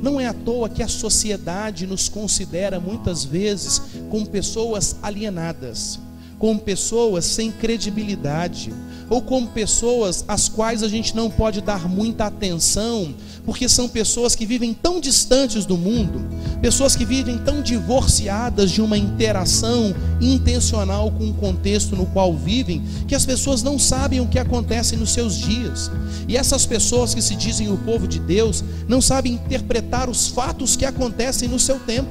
Não é à toa que a sociedade nos considera muitas vezes como pessoas alienadas, como pessoas sem credibilidade, ou como pessoas às quais a gente não pode dar muita atenção, porque são pessoas que vivem tão distantes do mundo, pessoas que vivem tão divorciadas de uma interação intencional com o contexto no qual vivem, que as pessoas não sabem o que acontece nos seus dias. E essas pessoas que se dizem o povo de Deus não sabem interpretar os fatos que acontecem no seu tempo.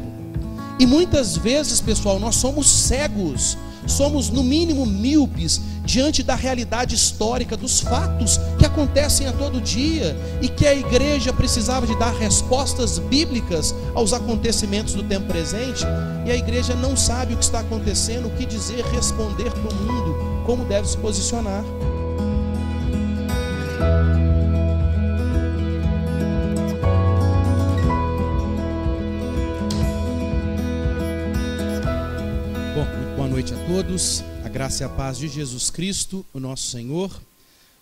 E muitas vezes, pessoal, nós somos cegos, somos no mínimo míopes diante da realidade histórica, dos fatos que acontecem a todo dia, e que a igreja precisava de dar respostas bíblicas aos acontecimentos do tempo presente, e a igreja não sabe o que está acontecendo, o que dizer, responder para o mundo, como deve se posicionar. Boa noite a todos, a graça e a paz de Jesus Cristo, o nosso Senhor.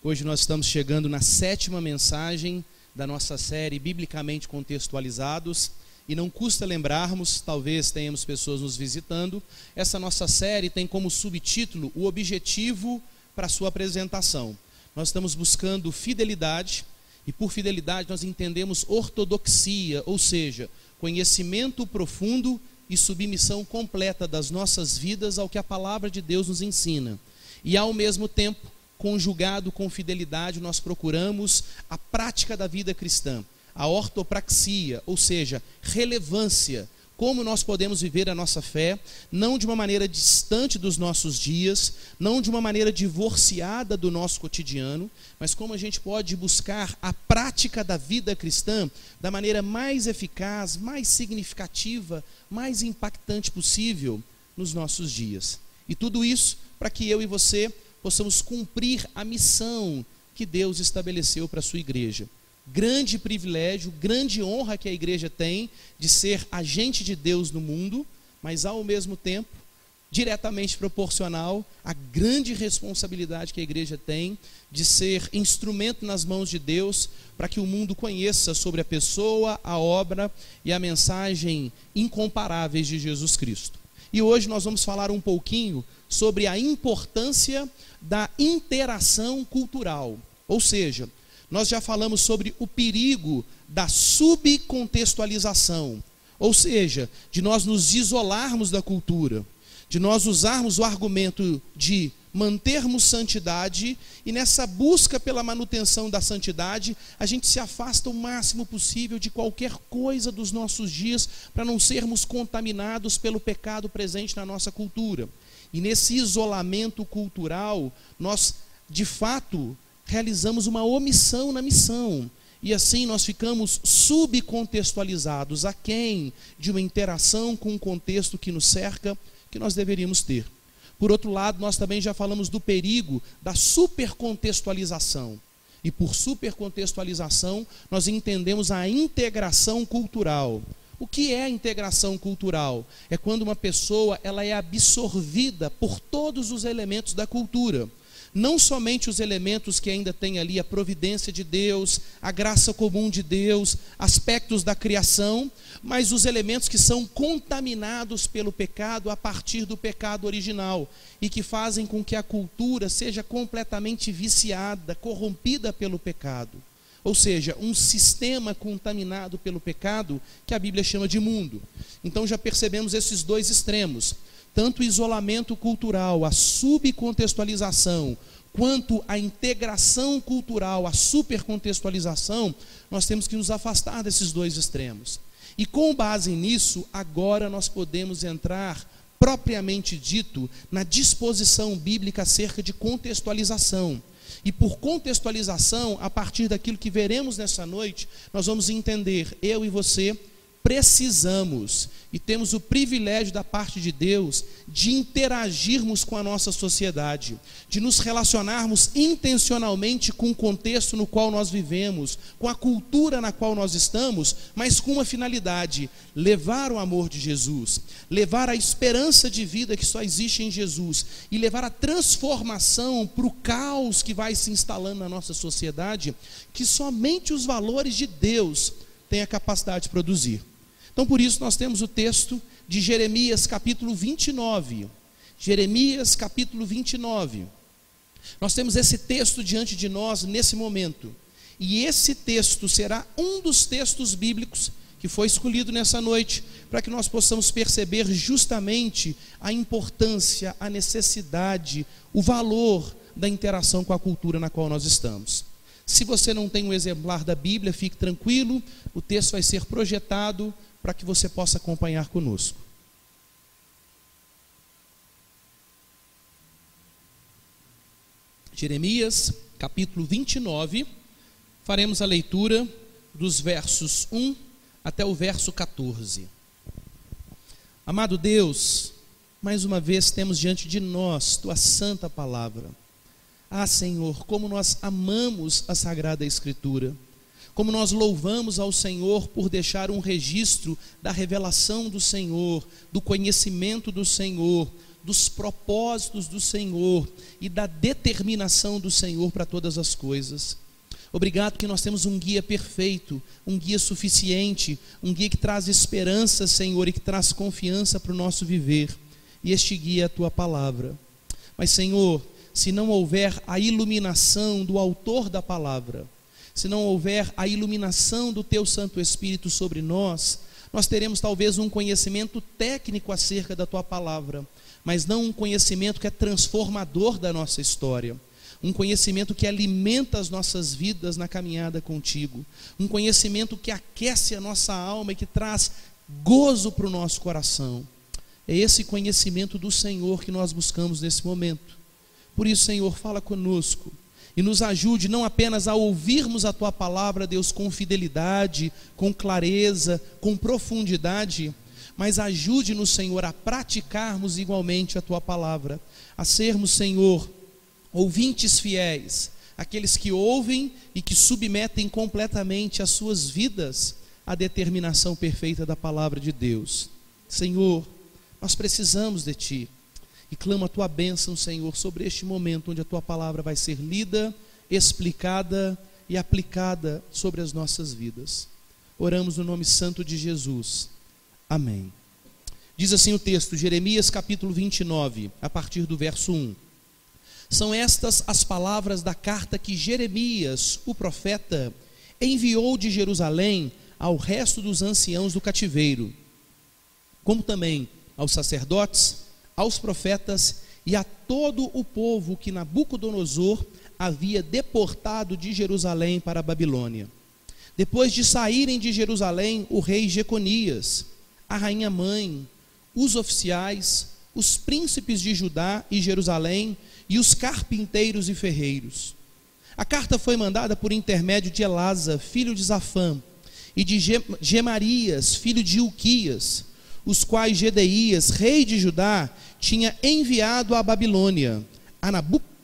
Hoje nós estamos chegando na 7ª mensagem da nossa série Biblicamente Contextualizados, e não custa lembrarmos, talvez tenhamos pessoas nos visitando, essa nossa série tem como subtítulo o objetivo para a sua apresentação. Nós estamos buscando fidelidade, e por fidelidade nós entendemos ortodoxia, ou seja, conhecimento profundo e submissão completa das nossas vidas ao que a palavra de Deus nos ensina. E ao mesmo tempo, conjugado com fidelidade, nós procuramos a prática da vida cristã, a ortopraxia, ou seja, relevância, como nós podemos viver a nossa fé, não de uma maneira distante dos nossos dias, não de uma maneira divorciada do nosso cotidiano, mas como a gente pode buscar a prática da vida cristã da maneira mais eficaz, mais significativa, mais impactante possível nos nossos dias. E tudo isso para que eu e você possamos cumprir a missão que Deus estabeleceu para a sua igreja. Grande privilégio, grande honra que a igreja tem de ser agente de Deus no mundo, mas ao mesmo tempo, diretamente proporcional à grande responsabilidade que a igreja tem de ser instrumento nas mãos de Deus para que o mundo conheça sobre a pessoa, a obra e a mensagem incomparáveis de Jesus Cristo. E hoje nós vamos falar um pouquinho sobre a importância da interação cultural, ou seja, nós já falamos sobre o perigo da subcontextualização, ou seja, de nós nos isolarmos da cultura, de nós usarmos o argumento de mantermos santidade, e nessa busca pela manutenção da santidade, a gente se afasta o máximo possível de qualquer coisa dos nossos dias, para não sermos contaminados pelo pecado presente na nossa cultura. E nesse isolamento cultural, nós, de fato, realizamos uma omissão na missão, e assim nós ficamos subcontextualizados, aquém de uma interação com o contexto que nos cerca, que nós deveríamos ter. Por outro lado, nós também já falamos do perigo da supercontextualização, e por supercontextualização nós entendemos a integração cultural. O que é a integração cultural? É quando uma pessoa ela é absorvida por todos os elementos da cultura, não somente os elementos que ainda tem ali a providência de Deus, a graça comum de Deus, aspectos da criação, mas os elementos que são contaminados pelo pecado a partir do pecado original, e que fazem com que a cultura seja completamente viciada, corrompida pelo pecado. Ou seja, um sistema contaminado pelo pecado que a Bíblia chama de mundo. Então já percebemos esses dois extremos. Tanto o isolamento cultural, a subcontextualização, quanto a integração cultural, a supercontextualização, nós temos que nos afastar desses dois extremos. E com base nisso, agora nós podemos entrar, propriamente dito, na disposição bíblica acerca de contextualização. E por contextualização, a partir daquilo que veremos nessa noite, nós vamos entender, eu e você, precisamos e temos o privilégio da parte de Deus de interagirmos com a nossa sociedade, de nos relacionarmos intencionalmente com o contexto no qual nós vivemos, com a cultura na qual nós estamos, mas com uma finalidade: levar o amor de Jesus, levar a esperança de vida que só existe em Jesus e levar a transformação para o caos que vai se instalando na nossa sociedade, que somente os valores de Deus tem a capacidade de produzir. Então, por isso, nós temos o texto de Jeremias, capítulo 29. Jeremias, capítulo 29. Nós temos esse texto diante de nós nesse momento. E esse texto será um dos textos bíblicos que foi escolhido nessa noite, para que nós possamos perceber justamente a importância, a necessidade, o valor da interação com a cultura na qual nós estamos. Se você não tem um exemplar da Bíblia, fique tranquilo, o texto vai ser projetado para que você possa acompanhar conosco. Jeremias, capítulo 29, faremos a leitura dos versos 1 até o verso 14. Amado Deus, mais uma vez temos diante de nós tua santa palavra. Ah, Senhor, como nós amamos a Sagrada Escritura, como nós louvamos ao Senhor por deixar um registro da revelação do Senhor, do conhecimento do Senhor, dos propósitos do Senhor e da determinação do Senhor para todas as coisas. Obrigado que nós temos um guia perfeito, um guia suficiente, um guia que traz esperança, Senhor, e que traz confiança para o nosso viver. E este guia é a tua palavra. Mas, Senhor, se não houver a iluminação do autor da palavra, se não houver a iluminação do teu Santo Espírito sobre nós, nós teremos talvez um conhecimento técnico acerca da tua palavra, mas não um conhecimento que é transformador da nossa história. Um conhecimento que alimenta as nossas vidas na caminhada contigo. Um conhecimento que aquece a nossa alma e que traz gozo para o nosso coração. É esse conhecimento do Senhor que nós buscamos nesse momento. Por isso, Senhor, fala conosco e nos ajude não apenas a ouvirmos a tua palavra, Deus, com fidelidade, com clareza, com profundidade, mas ajude-nos, Senhor, a praticarmos igualmente a tua palavra, a sermos, Senhor, ouvintes fiéis, aqueles que ouvem e que submetem completamente as suas vidas à determinação perfeita da palavra de Deus. Senhor, nós precisamos de Ti e clamo a Tua bênção, Senhor, sobre este momento onde a Tua palavra vai ser lida, explicada e aplicada sobre as nossas vidas. Oramos no nome santo de Jesus. Amém. Diz assim o texto, Jeremias capítulo 29, a partir do verso 1. São estas as palavras da carta que Jeremias, o profeta, enviou de Jerusalém ao resto dos anciãos do cativeiro, como também aos sacerdotes, aos profetas e a todo o povo que Nabucodonosor havia deportado de Jerusalém para a Babilônia. Depois de saírem de Jerusalém o rei Jeconias, a rainha mãe, os oficiais, os príncipes de Judá e Jerusalém e os carpinteiros e ferreiros. A carta foi mandada por intermédio de Elasa, filho de Zafã, e de Gemarias, filho de Ilquias, os quais Gedeías, rei de Judá, tinha enviado à Babilônia, a Nabucodonosor,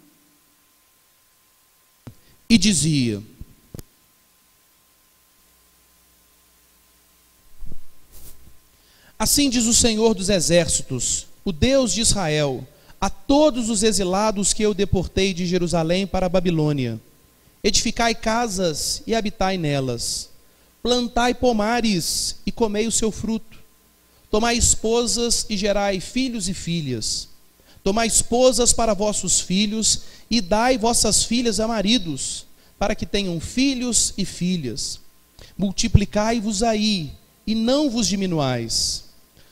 e dizia: assim diz o Senhor dos exércitos, o Deus de Israel, a todos os exilados que eu deportei de Jerusalém para a Babilônia: edificai casas e habitai nelas, plantai pomares e comei o seu fruto, tomai esposas e gerai filhos e filhas, tomai esposas para vossos filhos e dai vossas filhas a maridos, para que tenham filhos e filhas. Multiplicai-vos aí e não vos diminuais.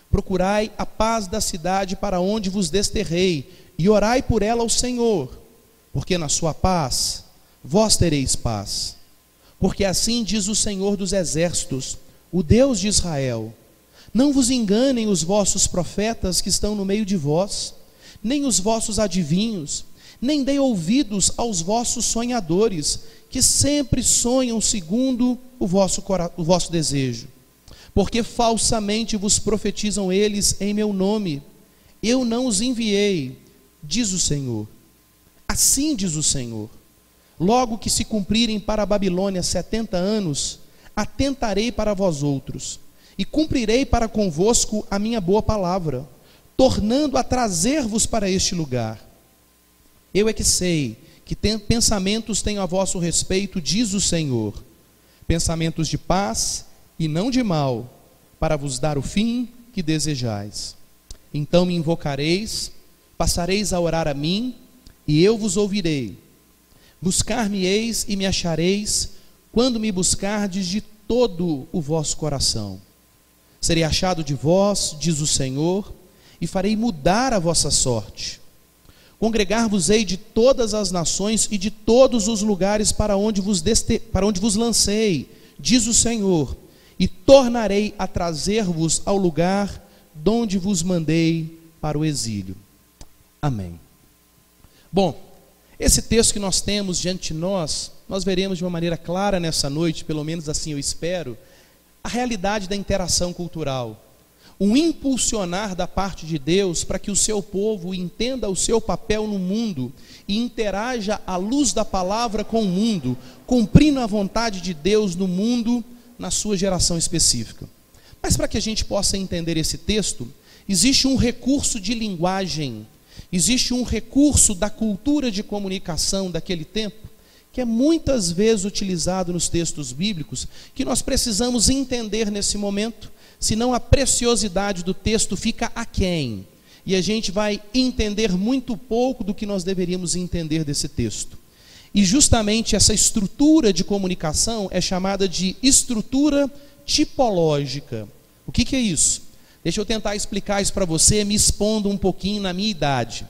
Procurai a paz da cidade para onde vos desterrei, e orai por ela ao Senhor, porque na sua paz vós tereis paz. Porque assim diz o Senhor dos exércitos, o Deus de Israel: não vos enganem os vossos profetas que estão no meio de vós, nem os vossos adivinhos, nem dei ouvidos aos vossos sonhadores, que sempre sonham segundo o vosso desejo. Porque falsamente vos profetizam eles em meu nome. Eu não os enviei, diz o Senhor. Assim diz o Senhor: logo que se cumprirem para a Babilônia 70 anos, atentarei para vós outros, e cumprirei para convosco a minha boa palavra, tornando a trazer-vos para este lugar. Eu é que sei que pensamentos tenho a vosso respeito, diz o Senhor, pensamentos de paz e não de mal, para vos dar o fim que desejais. Então me invocareis, passareis a orar a mim, e eu vos ouvirei. Buscar-me-eis e me achareis, quando me buscardes de todo o vosso coração. Serei achado de vós, diz o Senhor, e farei mudar a vossa sorte. Congregar-vos-ei de todas as nações e de todos os lugares para onde vos lancei, diz o Senhor, e tornarei a trazer-vos ao lugar donde vos mandei para o exílio. Amém. Bom, esse texto que nós temos diante de nós veremos de uma maneira clara nessa noite, pelo menos assim eu espero, a realidade da interação cultural. Um impulsionar da parte de Deus para que o seu povo entenda o seu papel no mundo e interaja à luz da palavra com o mundo, cumprindo a vontade de Deus no mundo, na sua geração específica. Mas para que a gente possa entender esse texto, existe um recurso de linguagem, existe um recurso da cultura de comunicação daquele tempo, que é muitas vezes utilizado nos textos bíblicos, que nós precisamos entender nesse momento, senão a preciosidade do texto fica aquém, e a gente vai entender muito pouco do que nós deveríamos entender desse texto. E justamente essa estrutura de comunicação é chamada de estrutura tipológica. O que é isso? Deixa eu tentar explicar isso para você, me expondo um pouquinho na minha idade.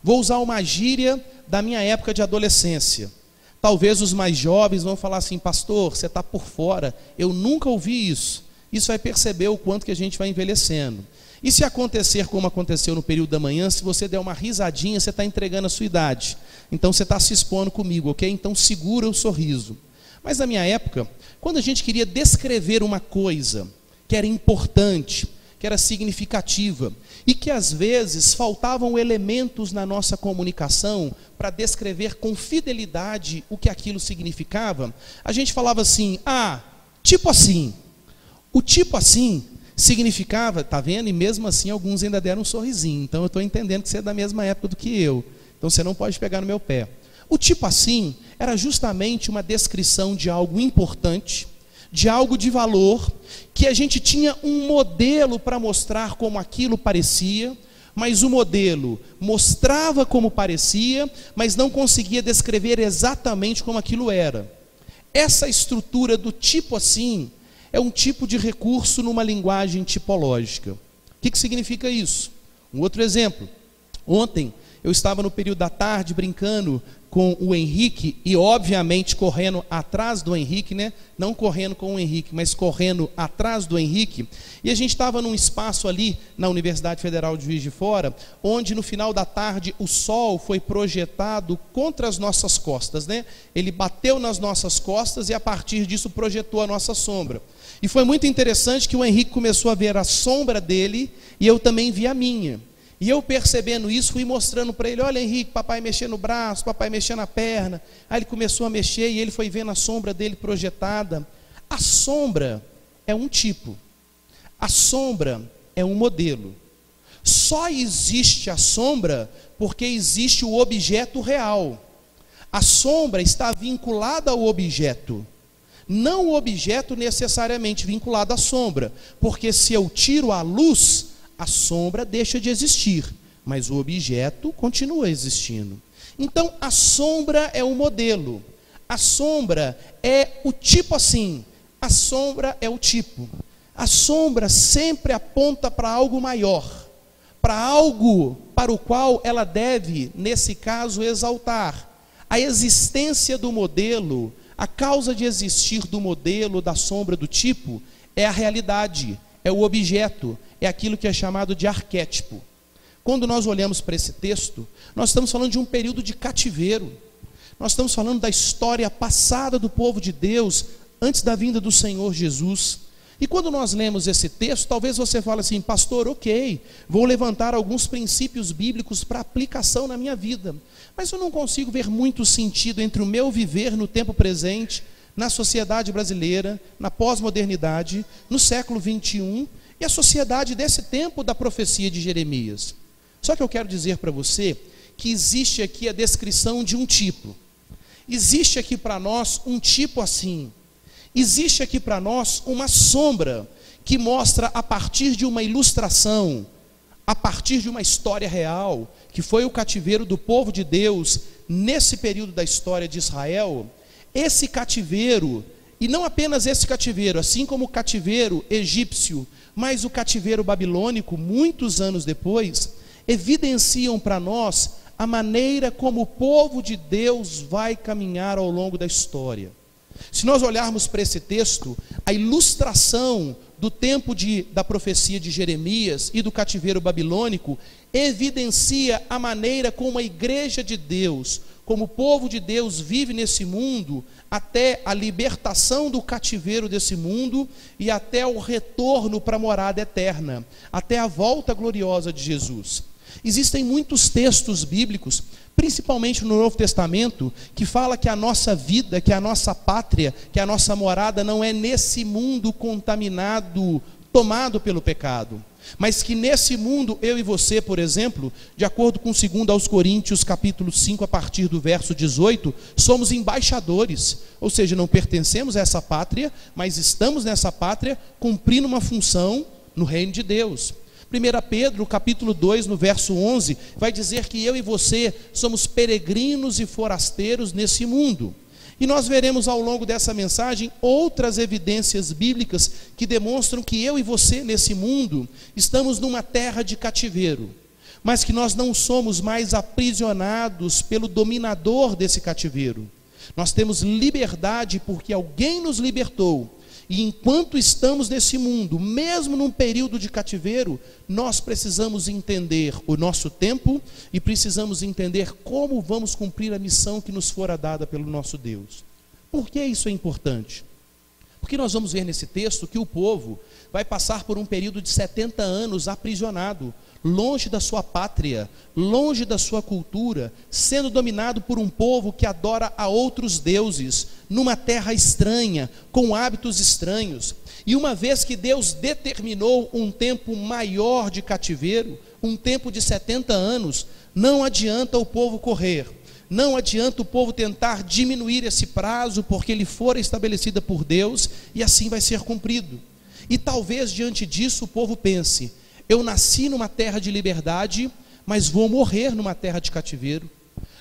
Vou usar uma gíria da minha época de adolescência. Talvez os mais jovens vão falar assim: pastor, você está por fora, eu nunca ouvi isso. Isso vai perceber o quanto que a gente vai envelhecendo. E se acontecer como aconteceu no período da manhã, se você der uma risadinha, você está entregando a sua idade. Então você está se expondo comigo, ok? Então segura o sorriso. Mas na minha época, quando a gente queria descrever uma coisa que era importante, que era significativa, e que às vezes faltavam elementos na nossa comunicação para descrever com fidelidade o que aquilo significava, a gente falava assim: tipo assim. O tipo assim significava, tá vendo? E mesmo assim alguns ainda deram um sorrisinho. Então eu estou entendendo que você é da mesma época do que eu. Então você não pode pegar no meu pé. O tipo assim era justamente uma descrição de algo importante, de algo de valor, que a gente tinha um modelo para mostrar como aquilo parecia, mas o modelo mostrava como parecia, mas não conseguia descrever exatamente como aquilo era. Essa estrutura do tipo assim é um tipo de recurso numa linguagem tipológica. O que significa isso? Um outro exemplo. Ontem eu estava no período da tarde brincando com o Henrique e obviamente correndo atrás do Henrique, né? Não correndo com o Henrique, mas correndo atrás do Henrique. E a gente estava num espaço ali na Universidade Federal de Juiz de Fora, onde no final da tarde o sol foi projetado contra as nossas costas, né? Ele bateu nas nossas costas e a partir disso projetou a nossa sombra. E foi muito interessante que o Henrique começou a ver a sombra dele e eu também vi a minha. E eu percebendo isso, fui mostrando para ele: olha, Henrique, papai mexendo no braço, papai mexendo na perna. Aí ele começou a mexer e ele foi vendo a sombra dele projetada. A sombra é um tipo, a sombra é um modelo. Só existe a sombra porque existe o objeto real. A sombra está vinculada ao objeto, não o objeto necessariamente vinculado à sombra, porque se eu tiro a luz, a sombra deixa de existir, mas o objeto continua existindo. Então a sombra é o modelo, a sombra é o tipo assim, a sombra é o tipo. A sombra sempre aponta para algo maior, para algo para o qual ela deve, nesse caso, exaltar. A existência do modelo, a causa de existir do modelo, da sombra, do tipo, é a realidade, é o objeto, é aquilo que é chamado de arquétipo. Quando nós olhamos para esse texto, nós estamos falando de um período de cativeiro. Nós estamos falando da história passada do povo de Deus, antes da vinda do Senhor Jesus. E quando nós lemos esse texto, talvez você fale assim: pastor, ok, vou levantar alguns princípios bíblicos para aplicação na minha vida, mas eu não consigo ver muito sentido entre o meu viver no tempo presente, na sociedade brasileira, na pós-modernidade, no século 21, e a sociedade desse tempo da profecia de Jeremias. Só que eu quero dizer para você que existe aqui a descrição de um tipo. Existe aqui para nós um tipo assim. existe aqui para nós uma sombra que mostra, a partir de uma ilustração, a partir de uma história real, que foi o cativeiro do povo de Deus nesse período da história de Israel. Esse cativeiro, e não apenas esse cativeiro, assim como o cativeiro egípcio, mas o cativeiro babilônico, muitos anos depois, evidenciam para nós a maneira como o povo de Deus vai caminhar ao longo da história. Se nós olharmos para esse texto, a ilustração do tempo da profecia de Jeremias e do cativeiro babilônico evidencia a maneira como a igreja de Deus, como o povo de Deus vive nesse mundo, até a libertação do cativeiro desse mundo e até o retorno para a morada eterna, até a volta gloriosa de Jesus. Existem muitos textos bíblicos, principalmente no Novo Testamento, que fala que a nossa vida, que a nossa pátria, que a nossa morada não é nesse mundo contaminado, tomado pelo pecado, mas que nesse mundo, eu e você, por exemplo, de acordo com 2 aos Coríntios, capítulo 5, a partir do verso 18, somos embaixadores, ou seja, não pertencemos a essa pátria, mas estamos nessa pátria cumprindo uma função no reino de Deus. 1 Pedro, capítulo 2, no verso 11, vai dizer que eu e você somos peregrinos e forasteiros nesse mundo. E nós veremos ao longo dessa mensagem outras evidências bíblicas que demonstram que eu e você nesse mundo estamos numa terra de cativeiro, mas que nós não somos mais aprisionados pelo dominador desse cativeiro. Nós temos liberdade porque alguém nos libertou. E enquanto estamos nesse mundo, mesmo num período de cativeiro, nós precisamos entender o nosso tempo e precisamos entender como vamos cumprir a missão que nos fora dada pelo nosso Deus. Por que isso é importante? Porque nós vamos ver nesse texto que o povo vai passar por um período de 70 anos aprisionado, longe da sua pátria, longe da sua cultura, sendo dominado por um povo que adora a outros deuses, numa terra estranha, com hábitos estranhos. E uma vez que Deus determinou um tempo maior de cativeiro, um tempo de 70 anos, não adianta o povo correr, não adianta o povo tentar diminuir esse prazo, porque ele for estabelecido por Deus, e assim vai ser cumprido. E talvez diante disso o povo pense: eu nasci numa terra de liberdade, mas vou morrer numa terra de cativeiro.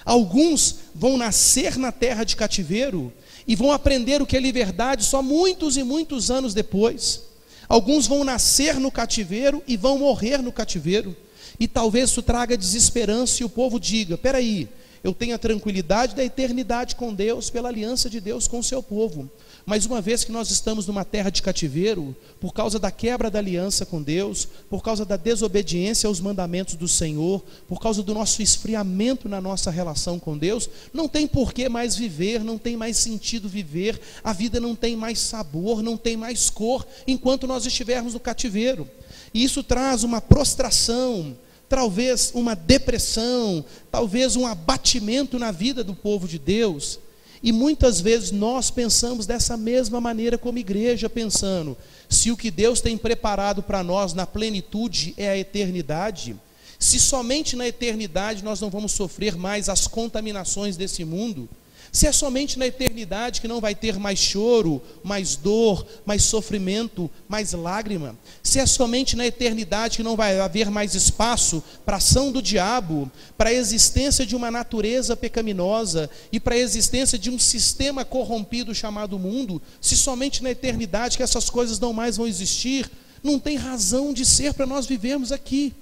Alguns vão nascer na terra de cativeiro e vão aprender o que é liberdade só muitos e muitos anos depois. Alguns vão nascer no cativeiro e vão morrer no cativeiro. E talvez isso traga desesperança e o povo diga: peraí, eu tenho a tranquilidade da eternidade com Deus, pela aliança de Deus com o seu povo. Mas uma vez que nós estamos numa terra de cativeiro, por causa da quebra da aliança com Deus, por causa da desobediência aos mandamentos do Senhor, por causa do nosso esfriamento na nossa relação com Deus, não tem por que mais viver, não tem mais sentido viver, a vida não tem mais sabor, não tem mais cor, enquanto nós estivermos no cativeiro. E isso traz uma prostração, talvez uma depressão, talvez um abatimento na vida do povo de Deus. E muitas vezes nós pensamos dessa mesma maneira como igreja, pensando: se o que Deus tem preparado para nós na plenitude é a eternidade, se somente na eternidade nós não vamos sofrer mais as contaminações desse mundo, se é somente na eternidade que não vai ter mais choro, mais dor, mais sofrimento, mais lágrima, se é somente na eternidade que não vai haver mais espaço para a ação do diabo, para a existência de uma natureza pecaminosa e para a existência de um sistema corrompido chamado mundo, se somente na eternidade que essas coisas não mais vão existir, não tem razão de ser para nós vivermos aqui.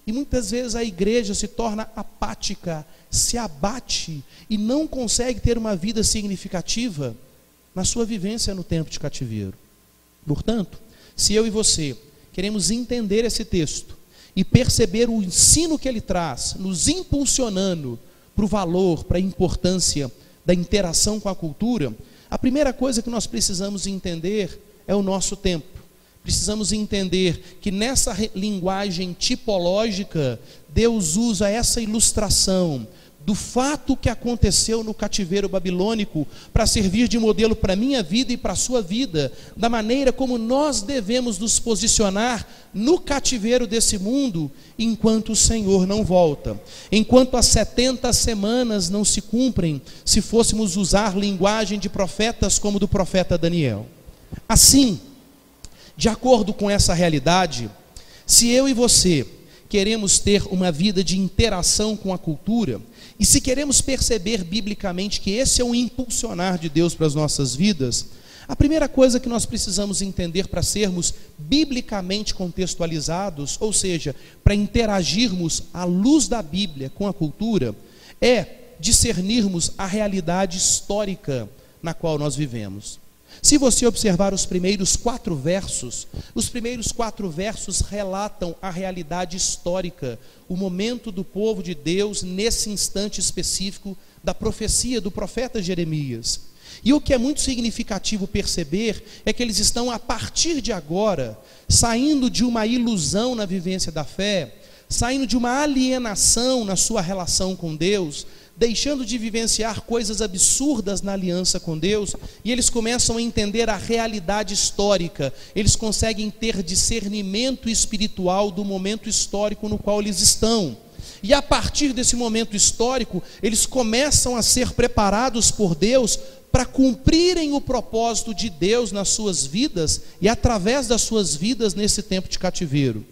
E muitas vezes a igreja se torna apática, se abate e não consegue ter uma vida significativa na sua vivência no tempo de cativeiro. Portanto, se eu e você queremos entender esse texto e perceber o ensino que ele traz, nos impulsionando para o valor, para a importância da interação com a cultura, a primeira coisa que nós precisamos entender é o nosso tempo. Precisamos entender que nessa linguagem tipológica, Deus usa essa ilustração do fato que aconteceu no cativeiro babilônico para servir de modelo para a minha vida e para a sua vida, da maneira como nós devemos nos posicionar no cativeiro desse mundo, enquanto o Senhor não volta, enquanto as 70 semanas não se cumprem, se fôssemos usar linguagem de profetas como do profeta Daniel. Assim, de acordo com essa realidade, se eu e você queremos ter uma vida de interação com a cultura, e se queremos perceber biblicamente que esse é um impulsionar de Deus para as nossas vidas, a primeira coisa que nós precisamos entender para sermos biblicamente contextualizados, ou seja, para interagirmos à luz da Bíblia com a cultura, é discernirmos a realidade histórica na qual nós vivemos. Se você observar os primeiros 4 versos relatam a realidade histórica, o momento do povo de Deus nesse instante específico da profecia do profeta Jeremias. E o que é muito significativo perceber é que eles estão, a partir de agora, saindo de uma ilusão na vivência da fé, saindo de uma alienação na sua relação com Deus, deixando de vivenciar coisas absurdas na aliança com Deus, e eles começam a entender a realidade histórica, eles conseguem ter discernimento espiritual do momento histórico no qual eles estão. E a partir desse momento histórico, eles começam a ser preparados por Deus para cumprirem o propósito de Deus nas suas vidas e através das suas vidas nesse tempo de cativeiro.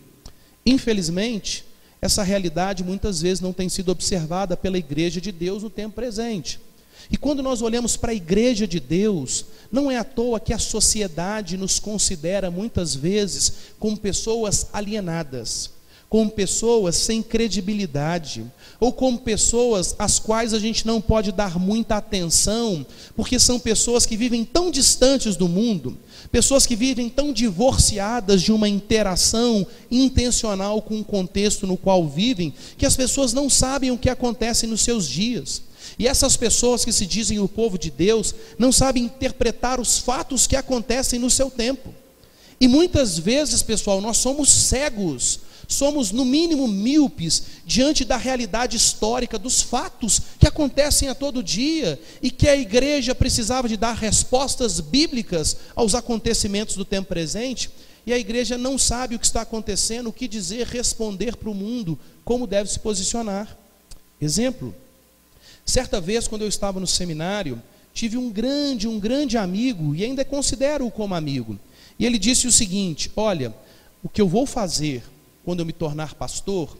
Infelizmente, essa realidade muitas vezes não tem sido observada pela igreja de Deus no tempo presente. E quando nós olhamos para a igreja de Deus, não é à toa que a sociedade nos considera muitas vezes como pessoas alienadas, como pessoas sem credibilidade, ou como pessoas às quais a gente não pode dar muita atenção, porque são pessoas que vivem tão distantes do mundo, pessoas que vivem tão divorciadas de uma interação intencional com o contexto no qual vivem, que as pessoas não sabem o que acontece nos seus dias. E essas pessoas que se dizem o povo de Deus, não sabem interpretar os fatos que acontecem no seu tempo. E muitas vezes, pessoal, nós somos cegos, somos no mínimo míopes diante da realidade histórica, dos fatos que acontecem a todo dia, e que a igreja precisava de dar respostas bíblicas aos acontecimentos do tempo presente, e a igreja não sabe o que está acontecendo, o que dizer, responder para o mundo, como deve se posicionar. Exemplo, certa vez quando eu estava no seminário, tive um grande amigo, e ainda considero-o como amigo, e ele disse o seguinte: olha, o que eu vou fazer quando eu me tornar pastor,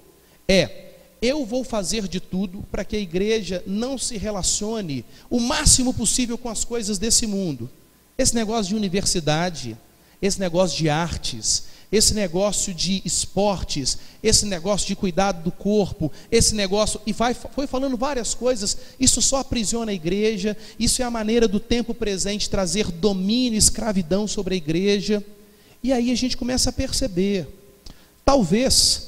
eu vou fazer de tudo para que a igreja não se relacione o máximo possível com as coisas desse mundo. Esse negócio de universidade, esse negócio de artes, esse negócio de esportes, esse negócio de cuidado do corpo, esse negócio, e foi falando várias coisas, isso só aprisiona a igreja, isso é a maneira do tempo presente trazer domínio e escravidão sobre a igreja. E aí a gente começa a perceber, talvez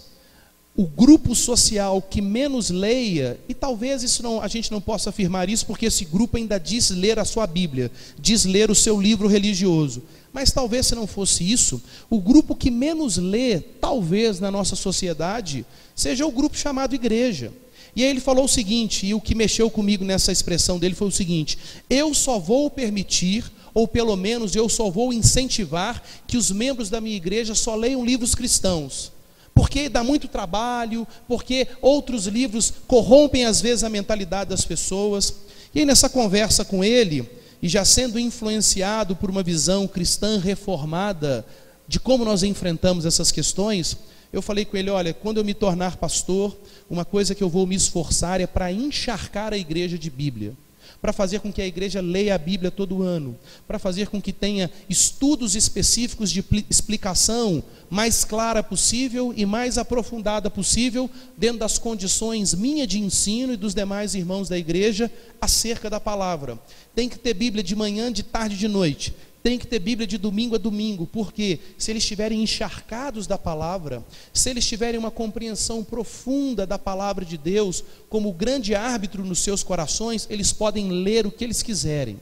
o grupo social que menos leia, e talvez a gente não possa afirmar isso, porque esse grupo ainda diz ler a sua Bíblia, diz ler o seu livro religioso, mas talvez se não fosse isso, o grupo que menos lê, talvez na nossa sociedade, seja o grupo chamado igreja. E aí ele falou o seguinte, e o que mexeu comigo nessa expressão dele foi o seguinte: eu só vou permitir, ou pelo menos eu só vou incentivar que os membros da minha igreja só leiam livros cristãos, porque dá muito trabalho, porque outros livros corrompem às vezes a mentalidade das pessoas. E aí nessa conversa com ele, e já sendo influenciado por uma visão cristã reformada de como nós enfrentamos essas questões, eu falei com ele: olha, quando eu me tornar pastor, uma coisa que eu vou me esforçar é para encharcar a igreja de Bíblia, para fazer com que a igreja leia a Bíblia todo ano, para fazer com que tenha estudos específicos de explicação mais clara possível e mais aprofundada possível, dentro das condições minha de ensino e dos demais irmãos da igreja, acerca da palavra. Tem que ter Bíblia de manhã, de tarde e de noite. Tem que ter Bíblia de domingo a domingo, porque se eles estiverem encharcados da palavra, se eles tiverem uma compreensão profunda da palavra de Deus, como grande árbitro nos seus corações, eles podem ler o que eles quiserem.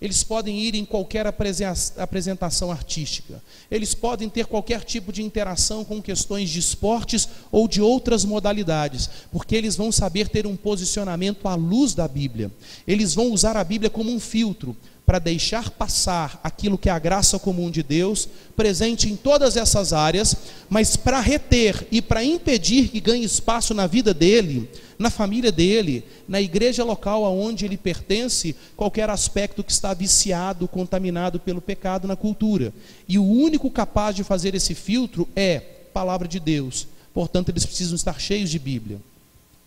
Eles podem ir em qualquer apresentação artística, eles podem ter qualquer tipo de interação com questões de esportes ou de outras modalidades, porque eles vão saber ter um posicionamento à luz da Bíblia. Eles vão usar a Bíblia como um filtro para deixar passar aquilo que é a graça comum de Deus, presente em todas essas áreas, mas para reter e para impedir que ganhe espaço na vida dele, na família dele, na igreja local aonde ele pertence, qualquer aspecto que está viciado, contaminado pelo pecado na cultura. E o único capaz de fazer esse filtro é a palavra de Deus. Portanto, eles precisam estar cheios de Bíblia.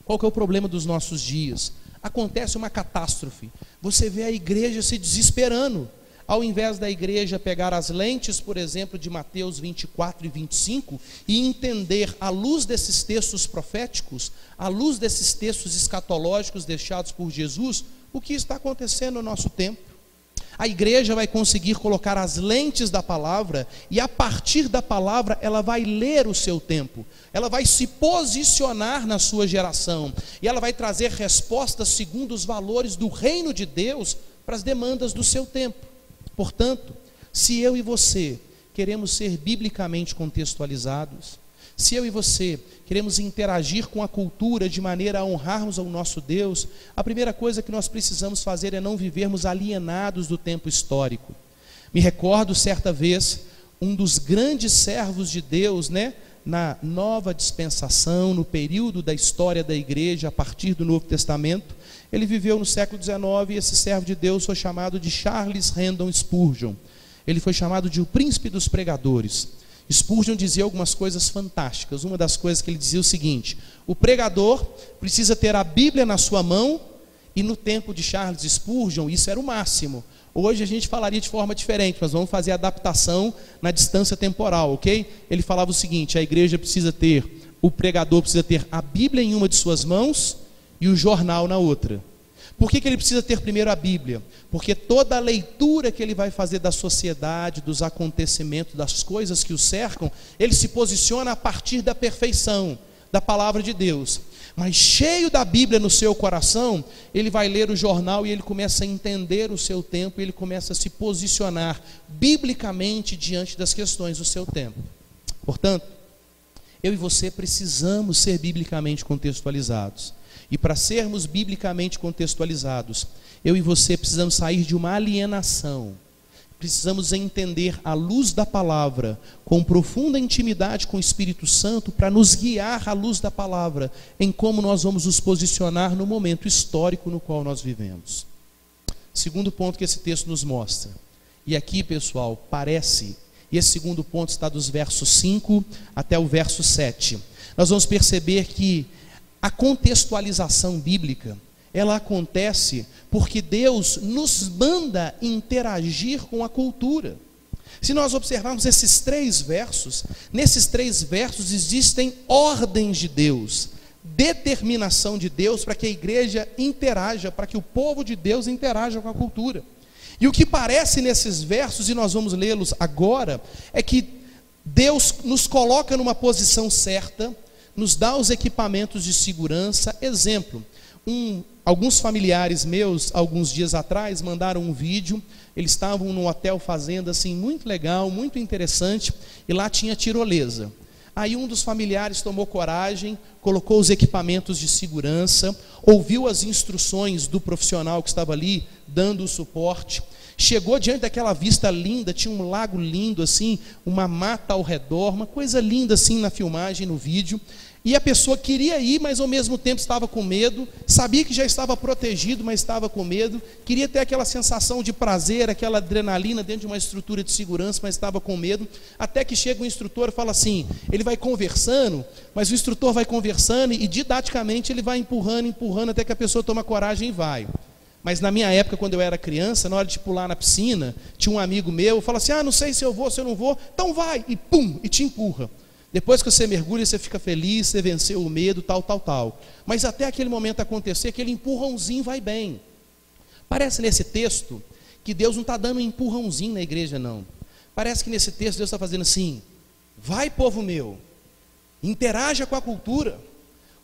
Qual que é o problema dos nossos dias? Acontece uma catástrofe. Você vê a igreja se desesperando. Ao invés da igreja pegar as lentes, por exemplo, de Mateus 24 e 25 e entender, à luz desses textos proféticos, à luz desses textos escatológicos deixados por Jesus, o que está acontecendo no nosso tempo. A igreja vai conseguir colocar as lentes da palavra e a partir da palavra ela vai ler o seu tempo. Ela vai se posicionar na sua geração e ela vai trazer respostas segundo os valores do reino de Deus para as demandas do seu tempo. Portanto, se eu e você queremos ser biblicamente contextualizados, se eu e você queremos interagir com a cultura de maneira a honrarmos ao nosso Deus, a primeira coisa que nós precisamos fazer é não vivermos alienados do tempo histórico. Me recordo certa vez, um dos grandes servos de Deus, na nova dispensação, no período da história da igreja, a partir do Novo Testamento, ele viveu no século XIX e esse servo de Deus foi chamado de Charles Haddon Spurgeon. Ele foi chamado de o príncipe dos pregadores. Spurgeon dizia algumas coisas fantásticas. Uma das coisas que ele dizia é o seguinte: o pregador precisa ter a Bíblia na sua mão, e no tempo de Charles Spurgeon isso era o máximo. Hoje a gente falaria de forma diferente, mas vamos fazer adaptação na distância temporal, ok? Ele falava o seguinte: a igreja precisa ter, o pregador precisa ter a Bíblia em uma de suas mãos e o jornal na outra. Por que ele precisa ter primeiro a Bíblia? Porque toda a leitura que ele vai fazer da sociedade, dos acontecimentos, das coisas que o cercam, ele se posiciona a partir da perfeição da palavra de Deus. Mas cheio da Bíblia no seu coração, ele vai ler o jornal e ele começa a entender o seu tempo, e ele começa a se posicionar biblicamente diante das questões do seu tempo. Portanto, eu e você precisamos ser biblicamente contextualizados. E para sermos biblicamente contextualizados, eu e você precisamos sair de uma alienação. Precisamos entender à luz da palavra, com profunda intimidade com o Espírito Santo, para nos guiar à luz da palavra, em como nós vamos nos posicionar no momento histórico no qual nós vivemos. Segundo ponto que esse texto nos mostra. E aqui, pessoal, parece, e esse segundo ponto está dos versos 5 até o verso 7. Nós vamos perceber que a contextualização bíblica, ela acontece porque Deus nos manda interagir com a cultura. Se nós observarmos esses três versos, nesses três versos existem ordens de Deus, determinação de Deus para que a igreja interaja, para que o povo de Deus interaja com a cultura. E o que parece nesses versos, e nós vamos lê-los agora, é que Deus nos coloca numa posição certa, nos dá os equipamentos de segurança. Exemplo, alguns familiares meus, alguns dias atrás, mandaram um vídeo. Eles estavam num hotel fazenda, assim, muito legal, muito interessante, e lá tinha tirolesa. Aí um dos familiares tomou coragem, colocou os equipamentos de segurança, ouviu as instruções do profissional que estava ali, dando o suporte, chegou diante daquela vista linda, tinha um lago lindo assim, uma mata ao redor, uma coisa linda assim na filmagem, no vídeo, e a pessoa queria ir, mas ao mesmo tempo estava com medo, sabia que já estava protegido, mas estava com medo, queria ter aquela sensação de prazer, aquela adrenalina dentro de uma estrutura de segurança, mas estava com medo, até que chega o instrutor e fala assim, ele vai conversando, mas o instrutor vai conversando e didaticamente ele vai empurrando, até que a pessoa toma coragem e vai. Mas na minha época, quando eu era criança, na hora de pular na piscina, tinha um amigo meu, fala assim, não sei se eu vou, se eu não vou, então vai, e pum, e te empurra. Depois que você mergulha, você fica feliz, você venceu o medo, tal. Mas até aquele momento acontecer, aquele empurrãozinho vai bem. Parece nesse texto que Deus não está dando um empurrãozinho na igreja, não. Parece que nesse texto Deus está fazendo assim, vai, povo meu, interaja com a cultura,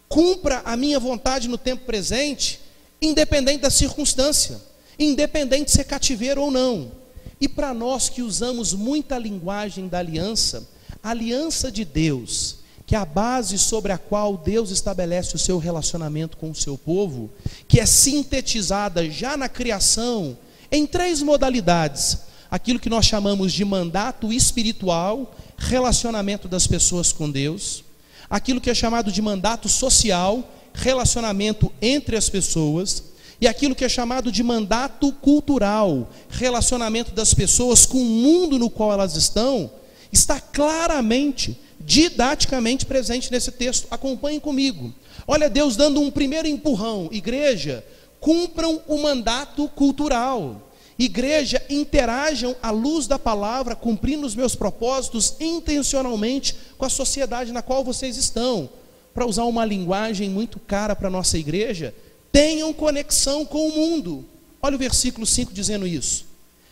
cumpra a minha vontade no tempo presente, independente da circunstância, independente de ser cativeiro ou não. E para nós que usamos muita linguagem da aliança, a aliança de Deus, que é a base sobre a qual Deus estabelece o seu relacionamento com o seu povo, que é sintetizada já na criação, em 3 modalidades: aquilo que nós chamamos de mandato espiritual, relacionamento das pessoas com Deus; aquilo que é chamado de mandato social, relacionamento entre as pessoas; e aquilo que é chamado de mandato cultural, relacionamento das pessoas com o mundo no qual elas estão. Está claramente, didaticamente presente nesse texto. Acompanhem comigo. Olha Deus dando um primeiro empurrão: igreja, cumpram o mandato cultural. Igreja, interajam à luz da palavra, cumprindo os meus propósitos intencionalmente com a sociedade na qual vocês estão. Para usar uma linguagem muito cara para a nossa igreja, tenham conexão com o mundo. Olha o versículo 5 dizendo isso.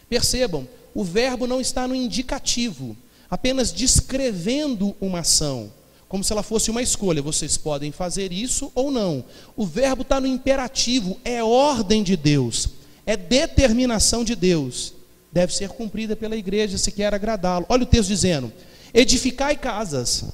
Percebam, o verbo não está no indicativo, apenas descrevendo uma ação, como se ela fosse uma escolha: vocês podem fazer isso ou não. O verbo está no imperativo, é ordem de Deus, é determinação de Deus, deve ser cumprida pela igreja se quer agradá-lo. Olha o texto dizendo: edificai casas.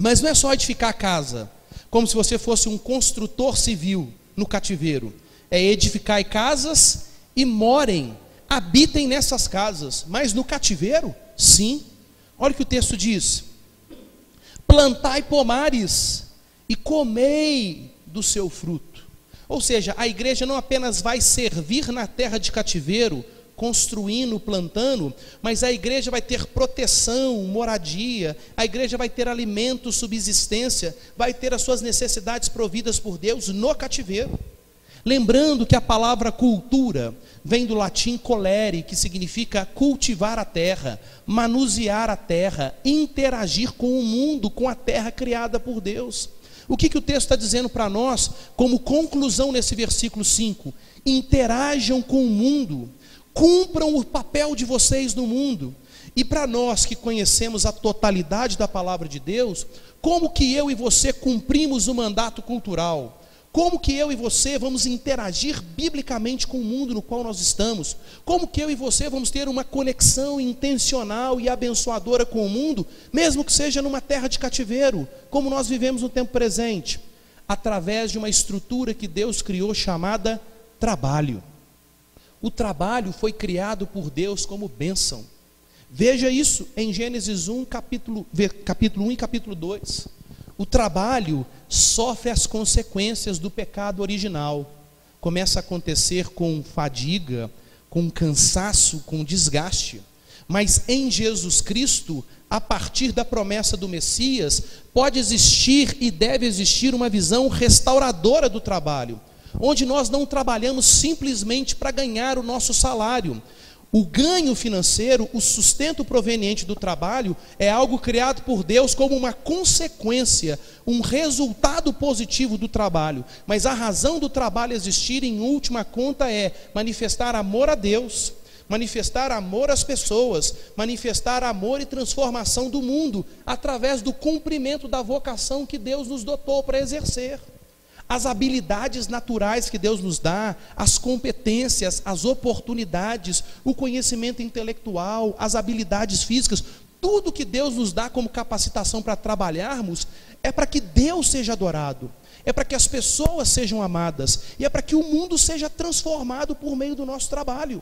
Mas não é só edificar casa, como se você fosse um construtor civil no cativeiro. É edificai casas e morem, habitem nessas casas. Mas no cativeiro, sim. Olha o que o texto diz: plantai pomares e comei do seu fruto. Ou seja, a igreja não apenas vai servir na terra de cativeiro, construindo, plantando, mas a igreja vai ter proteção, moradia, a igreja vai ter alimento, subsistência, vai ter as suas necessidades providas por Deus no cativeiro. Lembrando que a palavra cultura vem do latim colere, que significa cultivar a terra, manusear a terra, interagir com o mundo, com a terra criada por Deus. O que o texto está dizendo para nós, como conclusão nesse versículo 5? Interajam com o mundo, cumpram o papel de vocês no mundo. E para nós que conhecemos a totalidade da palavra de Deus, como que eu e você cumprimos o mandato cultural? Como que eu e você vamos interagir biblicamente com o mundo no qual nós estamos? Como que eu e você vamos ter uma conexão intencional e abençoadora com o mundo, mesmo que seja numa terra de cativeiro, como nós vivemos no tempo presente? Através de uma estrutura que Deus criou chamada trabalho. O trabalho foi criado por Deus como bênção. Veja isso em Gênesis 1, capítulo 1 e capítulo 2. O trabalho sofre as consequências do pecado original. Começa a acontecer com fadiga, com cansaço, com desgaste. Mas em Jesus Cristo, a partir da promessa do Messias, pode existir e deve existir uma visão restauradora do trabalho, onde nós não trabalhamos simplesmente para ganhar o nosso salário. O ganho financeiro, o sustento proveniente do trabalho, é algo criado por Deus como uma consequência, um resultado positivo do trabalho. Mas a razão do trabalho existir, em última conta, é manifestar amor a Deus, manifestar amor às pessoas, manifestar amor e transformação do mundo, através do cumprimento da vocação que Deus nos dotou para exercer. As habilidades naturais que Deus nos dá, as competências, as oportunidades, o conhecimento intelectual, as habilidades físicas, tudo que Deus nos dá como capacitação para trabalharmos, é para que Deus seja adorado, é para que as pessoas sejam amadas, e é para que o mundo seja transformado por meio do nosso trabalho.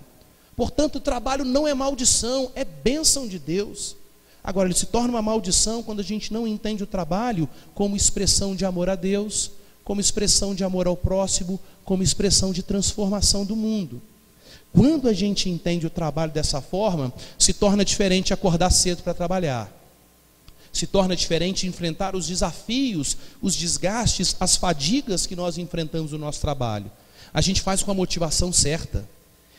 Portanto, o trabalho não é maldição, é bênção de Deus. Agora, ele se torna uma maldição quando a gente não entende o trabalho como expressão de amor a Deus, como expressão de amor ao próximo, como expressão de transformação do mundo. Quando a gente entende o trabalho dessa forma, se torna diferente acordar cedo para trabalhar. Se torna diferente enfrentar os desafios, os desgastes, as fadigas que nós enfrentamos no nosso trabalho. A gente faz com a motivação certa.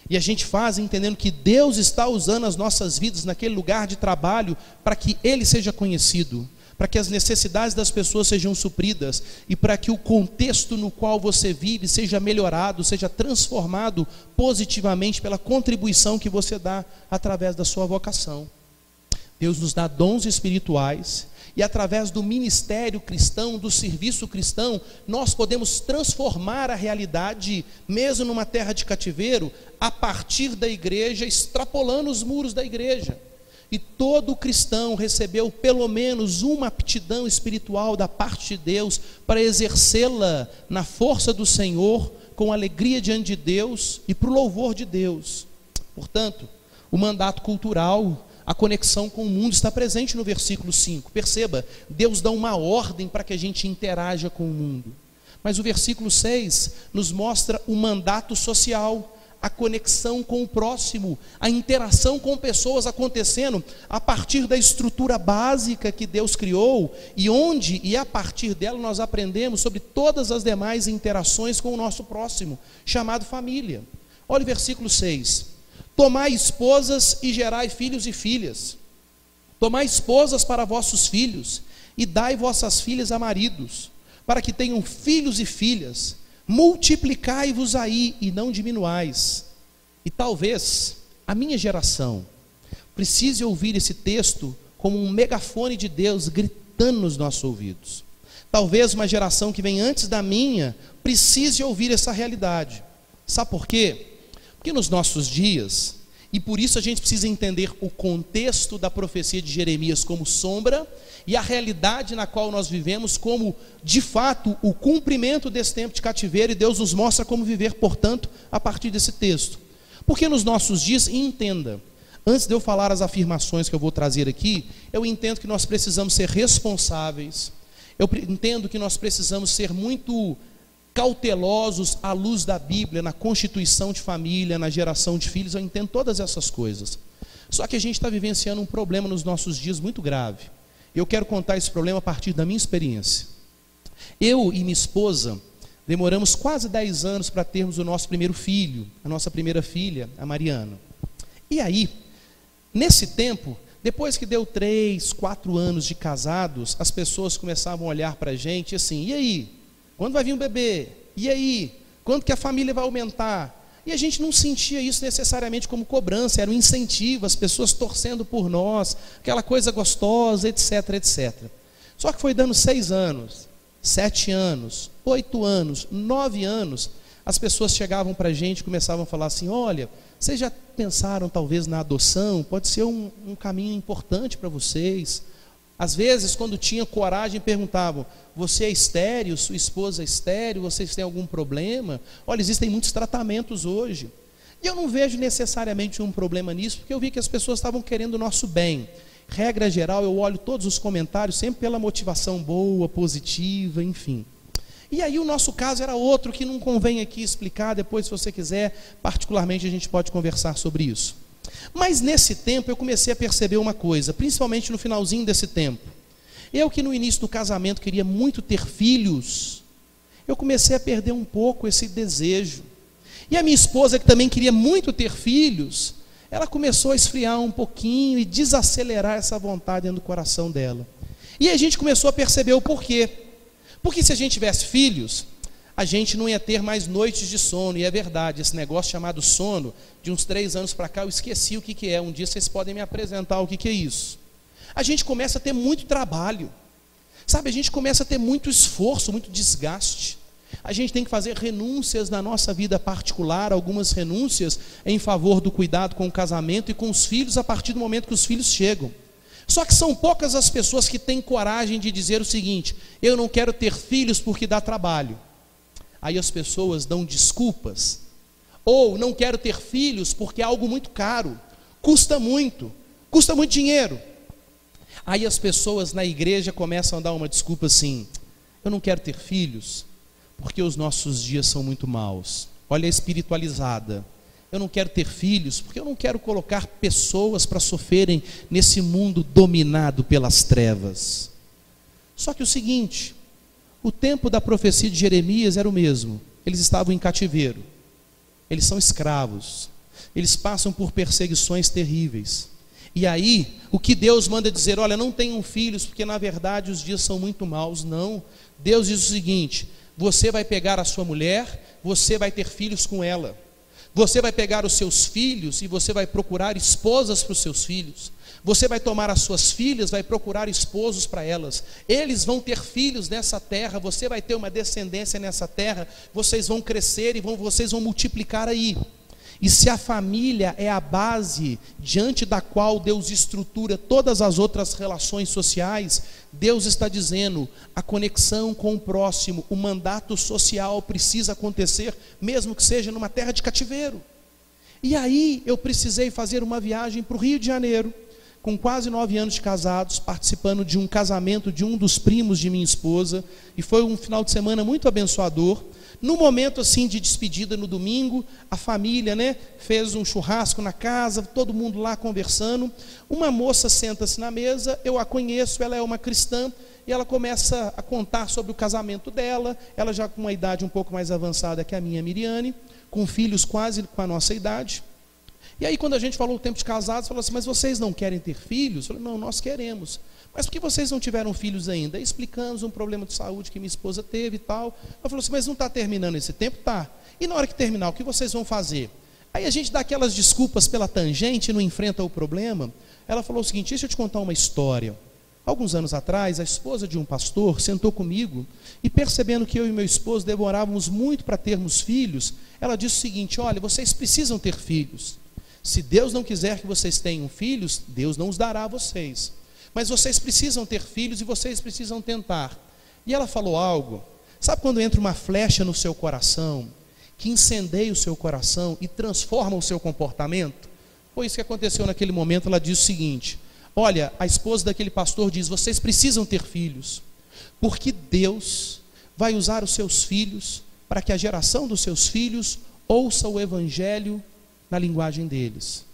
E a gente faz entendendo que Deus está usando as nossas vidas naquele lugar de trabalho para que Ele seja conhecido, para que as necessidades das pessoas sejam supridas e para que o contexto no qual você vive seja melhorado, seja transformado positivamente pela contribuição que você dá através da sua vocação. Deus nos dá dons espirituais e através do ministério cristão, do serviço cristão, nós podemos transformar a realidade, mesmo numa terra de cativeiro, a partir da igreja, extrapolando os muros da igreja. E todo cristão recebeu pelo menos uma aptidão espiritual da parte de Deus para exercê-la na força do Senhor, com alegria diante de Deus e para o louvor de Deus. Portanto, o mandato cultural, a conexão com o mundo está presente no versículo 5. Perceba, Deus dá uma ordem para que a gente interaja com o mundo. Mas o versículo 6 nos mostra o mandato social, a conexão com o próximo, a interação com pessoas acontecendo a partir da estrutura básica que Deus criou e a partir dela nós aprendemos sobre todas as demais interações com o nosso próximo, chamado família. Olha o versículo 6. Tomai esposas e gerai filhos e filhas. Tomai esposas para vossos filhos e dai vossas filhas a maridos, para que tenham filhos e filhas. Multiplicai-vos aí e não diminuais. E talvez a minha geração precise ouvir esse texto como um megafone de Deus gritando nos nossos ouvidos. Talvez uma geração que vem antes da minha precise ouvir essa realidade. Sabe por quê? Porque nos nossos dias, e por isso a gente precisa entender o contexto da profecia de Jeremias como sombra e a realidade na qual nós vivemos como, de fato, o cumprimento desse tempo de cativeiro, e Deus nos mostra como viver, portanto, a partir desse texto. Porque nos nossos dias, e entenda, antes de eu falar as afirmações que eu vou trazer aqui, eu entendo que nós precisamos ser responsáveis, eu entendo que nós precisamos ser muito cautelosos à luz da Bíblia, na constituição de família, na geração de filhos, eu entendo todas essas coisas. Só que a gente está vivenciando um problema nos nossos dias muito grave. Eu quero contar esse problema a partir da minha experiência. Eu e minha esposa demoramos quase 10 anos para termos o nosso primeiro filho, a nossa primeira filha, a Mariana. E aí, nesse tempo, depois que deu 3, 4 anos de casados, as pessoas começavam a olhar para a gente assim, e aí? Quando vai vir um bebê? E aí? Quando que a família vai aumentar? E a gente não sentia isso necessariamente como cobrança, era um incentivo, as pessoas torcendo por nós, aquela coisa gostosa, etc, etc. Só que foi dando 6 anos, 7 anos, 8 anos, 9 anos, as pessoas chegavam para a gente e começavam a falar assim, olha, vocês já pensaram talvez na adoção? Pode ser um caminho importante para vocês. Às vezes, quando tinha coragem, perguntavam, você é estéril, sua esposa é estéril, vocês têm algum problema? Olha, existem muitos tratamentos hoje. E eu não vejo necessariamente um problema nisso, porque eu vi que as pessoas estavam querendo o nosso bem. Regra geral, eu olho todos os comentários, sempre pela motivação boa, positiva, enfim. E aí o nosso caso era outro, que não convém aqui explicar, depois se você quiser, particularmente a gente pode conversar sobre isso. Mas nesse tempo eu comecei a perceber uma coisa, principalmente no finalzinho desse tempo. Eu que no início do casamento queria muito ter filhos, eu comecei a perder um pouco esse desejo. E a minha esposa, que também queria muito ter filhos, ela começou a esfriar um pouquinho e desacelerar essa vontade dentro do coração dela. E a gente começou a perceber o porquê. Porque se a gente tivesse filhos, a gente não ia ter mais noites de sono. E é verdade, esse negócio chamado sono, de uns 3 anos para cá, eu esqueci o que é. Um dia vocês podem me apresentar o que é isso. A gente começa a ter muito trabalho. Sabe, a gente começa a ter muito esforço, muito desgaste. A gente tem que fazer renúncias na nossa vida particular, algumas renúncias em favor do cuidado com o casamento e com os filhos a partir do momento que os filhos chegam. Só que são poucas as pessoas que têm coragem de dizer o seguinte, eu não quero ter filhos porque dá trabalho. Aí as pessoas dão desculpas. Ou não quero ter filhos porque é algo muito caro, custa muito dinheiro. Aí as pessoas na igreja começam a dar uma desculpa assim, eu não quero ter filhos porque os nossos dias são muito maus. Olha a espiritualizada. Eu não quero ter filhos porque eu não quero colocar pessoas para sofrerem nesse mundo dominado pelas trevas. Só que o seguinte, o tempo da profecia de Jeremias era o mesmo. Eles estavam em cativeiro. Eles são escravos. Eles passam por perseguições terríveis. E aí, o que Deus manda dizer, olha, não tenham filhos porque na verdade os dias são muito maus. Não. Deus diz o seguinte, você vai pegar a sua mulher, você vai ter filhos com ela. Você vai pegar os seus filhos e você vai procurar esposas para os seus filhos. Você vai tomar as suas filhas, vai procurar esposos para elas. Eles vão ter filhos nessa terra, você vai ter uma descendência nessa terra, vocês vão crescer e vocês vão multiplicar aí. E se a família é a base diante da qual Deus estrutura todas as outras relações sociais, Deus está dizendo, a conexão com o próximo, o mandato social precisa acontecer, mesmo que seja numa terra de cativeiro. E aí eu precisei fazer uma viagem para o Rio de Janeiro, com quase 9 anos de casados, participando de um casamento de um dos primos de minha esposa, e foi um final de semana muito abençoador. No momento assim de despedida no domingo, a família, fez um churrasco na casa, todo mundo lá conversando. Uma moça senta-se na mesa, eu a conheço, ela é uma cristã, e ela começa a contar sobre o casamento dela, ela já com uma idade um pouco mais avançada que a minha Miriane, com filhos quase com a nossa idade. E aí quando a gente falou o tempo de casados, falou assim, mas vocês não querem ter filhos? Eu falei, não, nós queremos. Mas por que vocês não tiveram filhos ainda? Aí explicamos um problema de saúde que minha esposa teve e tal. Ela falou assim, mas não está terminando esse tempo? Tá. E na hora que terminar, o que vocês vão fazer? Aí a gente dá aquelas desculpas pela tangente e não enfrenta o problema. Ela falou o seguinte, deixa eu te contar uma história. Alguns anos atrás, a esposa de um pastor sentou comigo e percebendo que eu e meu esposo demorávamos muito para termos filhos, ela disse o seguinte, olha, vocês precisam ter filhos. Se Deus não quiser que vocês tenham filhos, Deus não os dará a vocês. Mas vocês precisam ter filhos e vocês precisam tentar. E ela falou algo, sabe quando entra uma flecha no seu coração, que incendeia o seu coração e transforma o seu comportamento? Foi isso que aconteceu naquele momento. Ela disse o seguinte, olha, a esposa daquele pastor diz, vocês precisam ter filhos, porque Deus vai usar os seus filhos para que a geração dos seus filhos ouça o evangelho na linguagem deles.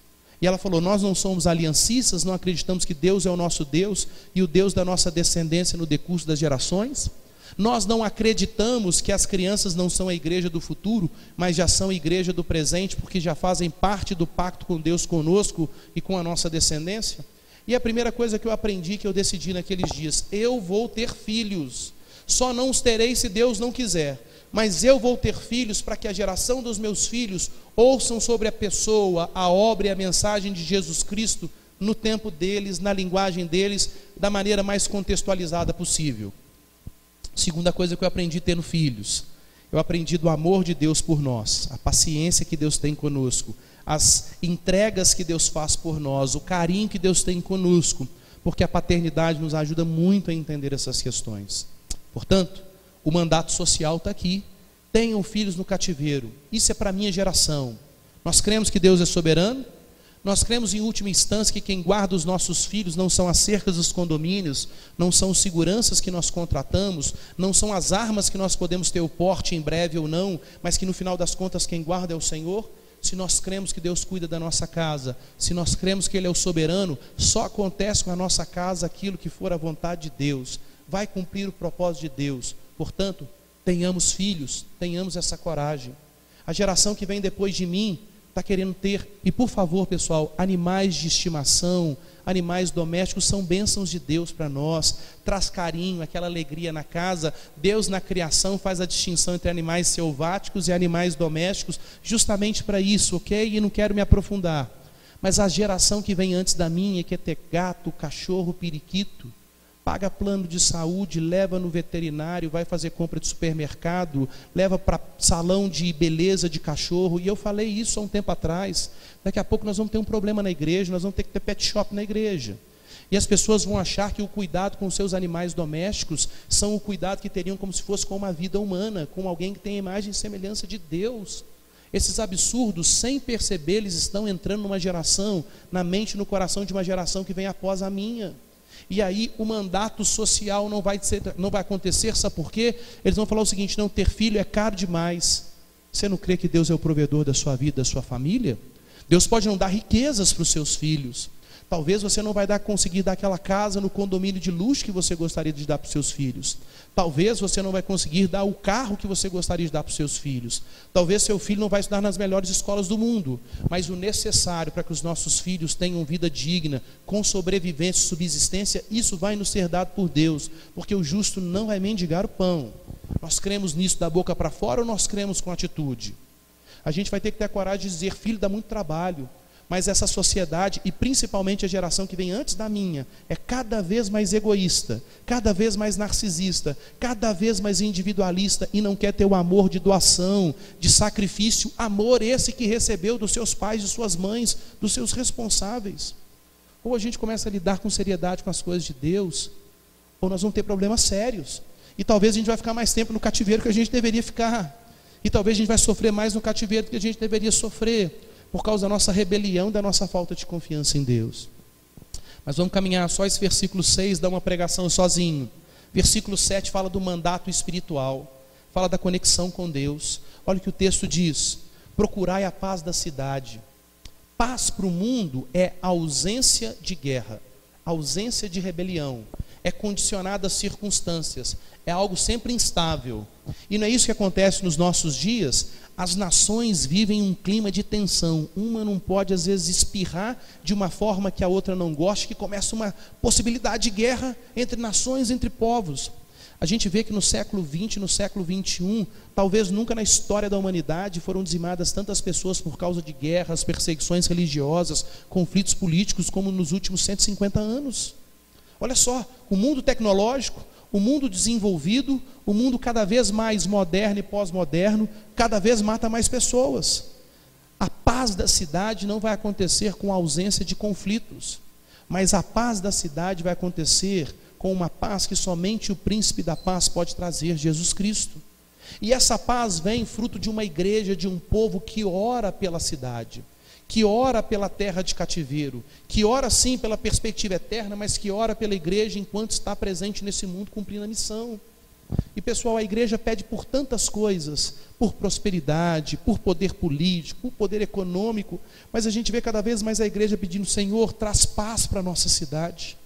E ela falou, nós não somos aliancistas, não acreditamos que Deus é o nosso Deus e o Deus da nossa descendência no decurso das gerações. Nós não acreditamos que as crianças não são a igreja do futuro, mas já são a igreja do presente, porque já fazem parte do pacto com Deus conosco e com a nossa descendência. E a primeira coisa que eu aprendi, que eu decidi naqueles dias, eu vou ter filhos, só não os terei se Deus não quiser, mas eu vou ter filhos para que a geração dos meus filhos ouçam sobre a pessoa, a obra e a mensagem de Jesus Cristo no tempo deles, na linguagem deles, da maneira mais contextualizada possível. Segunda coisa que eu aprendi tendo filhos, eu aprendi do amor de Deus por nós, a paciência que Deus tem conosco, as entregas que Deus faz por nós, o carinho que Deus tem conosco, porque a paternidade nos ajuda muito a entender essas questões. Portanto, o mandato social está aqui. Tenham filhos no cativeiro. Isso é para a minha geração. Nós cremos que Deus é soberano. Nós cremos em última instância que quem guarda os nossos filhos não são as cercas dos condomínios, não são os seguranças que nós contratamos, não são as armas que nós podemos ter o porte em breve ou não, mas que no final das contas quem guarda é o Senhor. Se nós cremos que Deus cuida da nossa casa, se nós cremos que Ele é o soberano, só acontece com a nossa casa aquilo que for a vontade de Deus. Vai cumprir o propósito de Deus. Portanto, tenhamos filhos, tenhamos essa coragem. A geração que vem depois de mim está querendo ter, e por favor pessoal, animais de estimação, animais domésticos são bênçãos de Deus para nós, traz carinho, aquela alegria na casa. Deus na criação faz a distinção entre animais selváticos e animais domésticos, justamente para isso, ok? E não quero me aprofundar, mas a geração que vem antes da minha, que é ter gato, cachorro, periquito, paga plano de saúde, leva no veterinário, vai fazer compra de supermercado, leva para salão de beleza de cachorro. E eu falei isso há um tempo atrás. Daqui a pouco nós vamos ter um problema na igreja, nós vamos ter que ter pet shop na igreja. E as pessoas vão achar que o cuidado com os seus animais domésticos são o cuidado que teriam como se fosse com uma vida humana, com alguém que tem a imagem e semelhança de Deus. Esses absurdos, sem perceber, eles estão entrando numa geração, na mente e no coração de uma geração que vem após a minha. E aí o mandato social não vai acontecer, sabe por quê? Eles vão falar o seguinte, não, ter filho é caro demais. Você não crê que Deus é o provedor da sua vida, da sua família? Deus pode não dar riquezas para os seus filhos. Talvez você não vai conseguir dar aquela casa no condomínio de luxo que você gostaria de dar para os seus filhos. Talvez você não vai conseguir dar o carro que você gostaria de dar para os seus filhos. Talvez seu filho não vai estudar nas melhores escolas do mundo. Mas o necessário para que os nossos filhos tenham vida digna, com sobrevivência e subsistência, isso vai nos ser dado por Deus. Porque o justo não vai mendigar o pão. Nós cremos nisso da boca para fora ou nós cremos com atitude? A gente vai ter que ter a coragem de dizer, filho, dá muito trabalho. Mas essa sociedade, e principalmente a geração que vem antes da minha, é cada vez mais egoísta, cada vez mais narcisista, cada vez mais individualista e não quer ter o amor de doação, de sacrifício, amor esse que recebeu dos seus pais, de suas mães, dos seus responsáveis. Ou a gente começa a lidar com seriedade com as coisas de Deus, ou nós vamos ter problemas sérios. E talvez a gente vai ficar mais tempo no cativeiro que a gente deveria ficar. E talvez a gente vai sofrer mais no cativeiro do que a gente deveria sofrer. por causa da nossa rebelião, da nossa falta de confiança em Deus. Mas vamos caminhar, só esse versículo 6 dá uma pregação sozinho. Versículo 7 fala do mandato espiritual, fala da conexão com Deus. Olha o que o texto diz: procurai a paz da cidade. Paz para o mundo é ausência de guerra, ausência de rebelião, é condicionada às circunstâncias, é algo sempre instável. E não é isso que acontece nos nossos dias? As nações vivem um clima de tensão, uma não pode às vezes espirrar de uma forma que a outra não goste, que começa uma possibilidade de guerra entre nações, entre povos. A gente vê que no século XX, no século XXI, talvez nunca na história da humanidade foram dizimadas tantas pessoas por causa de guerras, perseguições religiosas, conflitos políticos, como nos últimos 150 anos. Olha só, o mundo tecnológico, o mundo desenvolvido, o mundo cada vez mais moderno e pós-moderno, cada vez mata mais pessoas. A paz da cidade não vai acontecer com a ausência de conflitos, mas a paz da cidade vai acontecer com uma paz que somente o príncipe da paz pode trazer, Jesus Cristo. E essa paz vem fruto de uma igreja, de um povo que ora pela cidade, que ora pela terra de cativeiro, que ora sim pela perspectiva eterna, mas que ora pela igreja enquanto está presente nesse mundo cumprindo a missão. E pessoal, a igreja pede por tantas coisas, por prosperidade, por poder político, por poder econômico, mas a gente vê cada vez mais a igreja pedindo: Senhor, traz paz para a nossa cidade,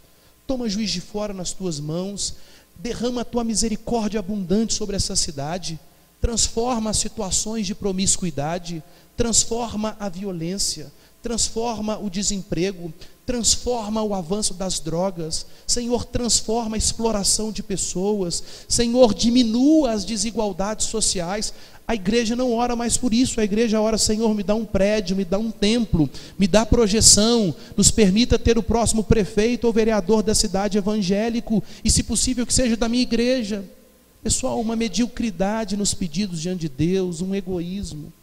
toma Juiz de Fora nas tuas mãos, derrama a tua misericórdia abundante sobre essa cidade, transforma as situações de promiscuidade, transforma a violência, transforma o desemprego, transforma o avanço das drogas. Senhor, transforma a exploração de pessoas. Senhor, diminua as desigualdades sociais. A igreja não ora mais por isso, a igreja ora: Senhor, me dá um prédio, me dá um templo, me dá projeção, nos permita ter o próximo prefeito ou vereador da cidade evangélico, e se possível que seja da minha igreja. Pessoal, uma mediocridade nos pedidos diante de Deus, um egoísmo.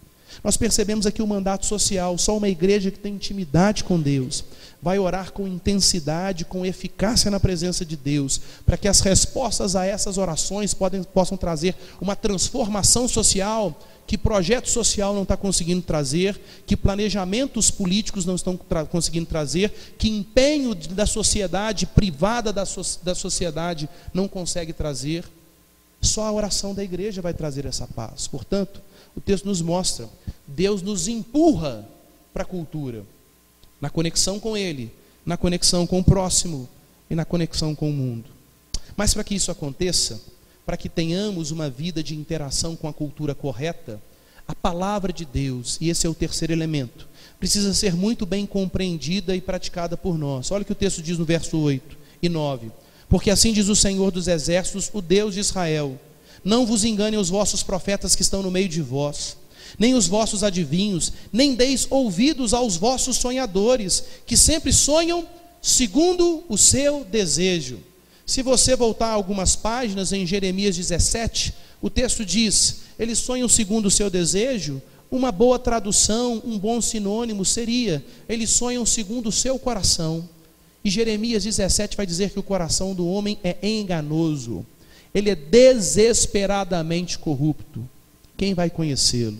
Nós percebemos aqui o mandato social: só uma igreja que tem intimidade com Deus vai orar com intensidade, com eficácia na presença de Deus, para que as respostas a essas orações possam trazer uma transformação social que projeto social não está conseguindo trazer, que planejamentos políticos não estão conseguindo trazer, que empenho da sociedade, privada da sociedade, não consegue trazer. Só a oração da igreja vai trazer essa paz. Portanto, o texto nos mostra: Deus nos empurra para a cultura, na conexão com Ele, na conexão com o próximo e na conexão com o mundo. Mas para que isso aconteça, para que tenhamos uma vida de interação com a cultura correta, a palavra de Deus, e esse é o terceiro elemento, precisa ser muito bem compreendida e praticada por nós. Olha o que o texto diz no verso 8 e 9: porque assim diz o Senhor dos exércitos, o Deus de Israel: não vos enganem os vossos profetas que estão no meio de vós, nem os vossos adivinhos, nem deis ouvidos aos vossos sonhadores, que sempre sonham segundo o seu desejo. Se você voltar algumas páginas em Jeremias 17, o texto diz: eles sonham segundo o seu desejo. Uma boa tradução, um bom sinônimo seria: eles sonham segundo o seu coração. E Jeremias 17 vai dizer que o coração do homem é enganoso, ele é desesperadamente corrupto. Quem vai conhecê-lo?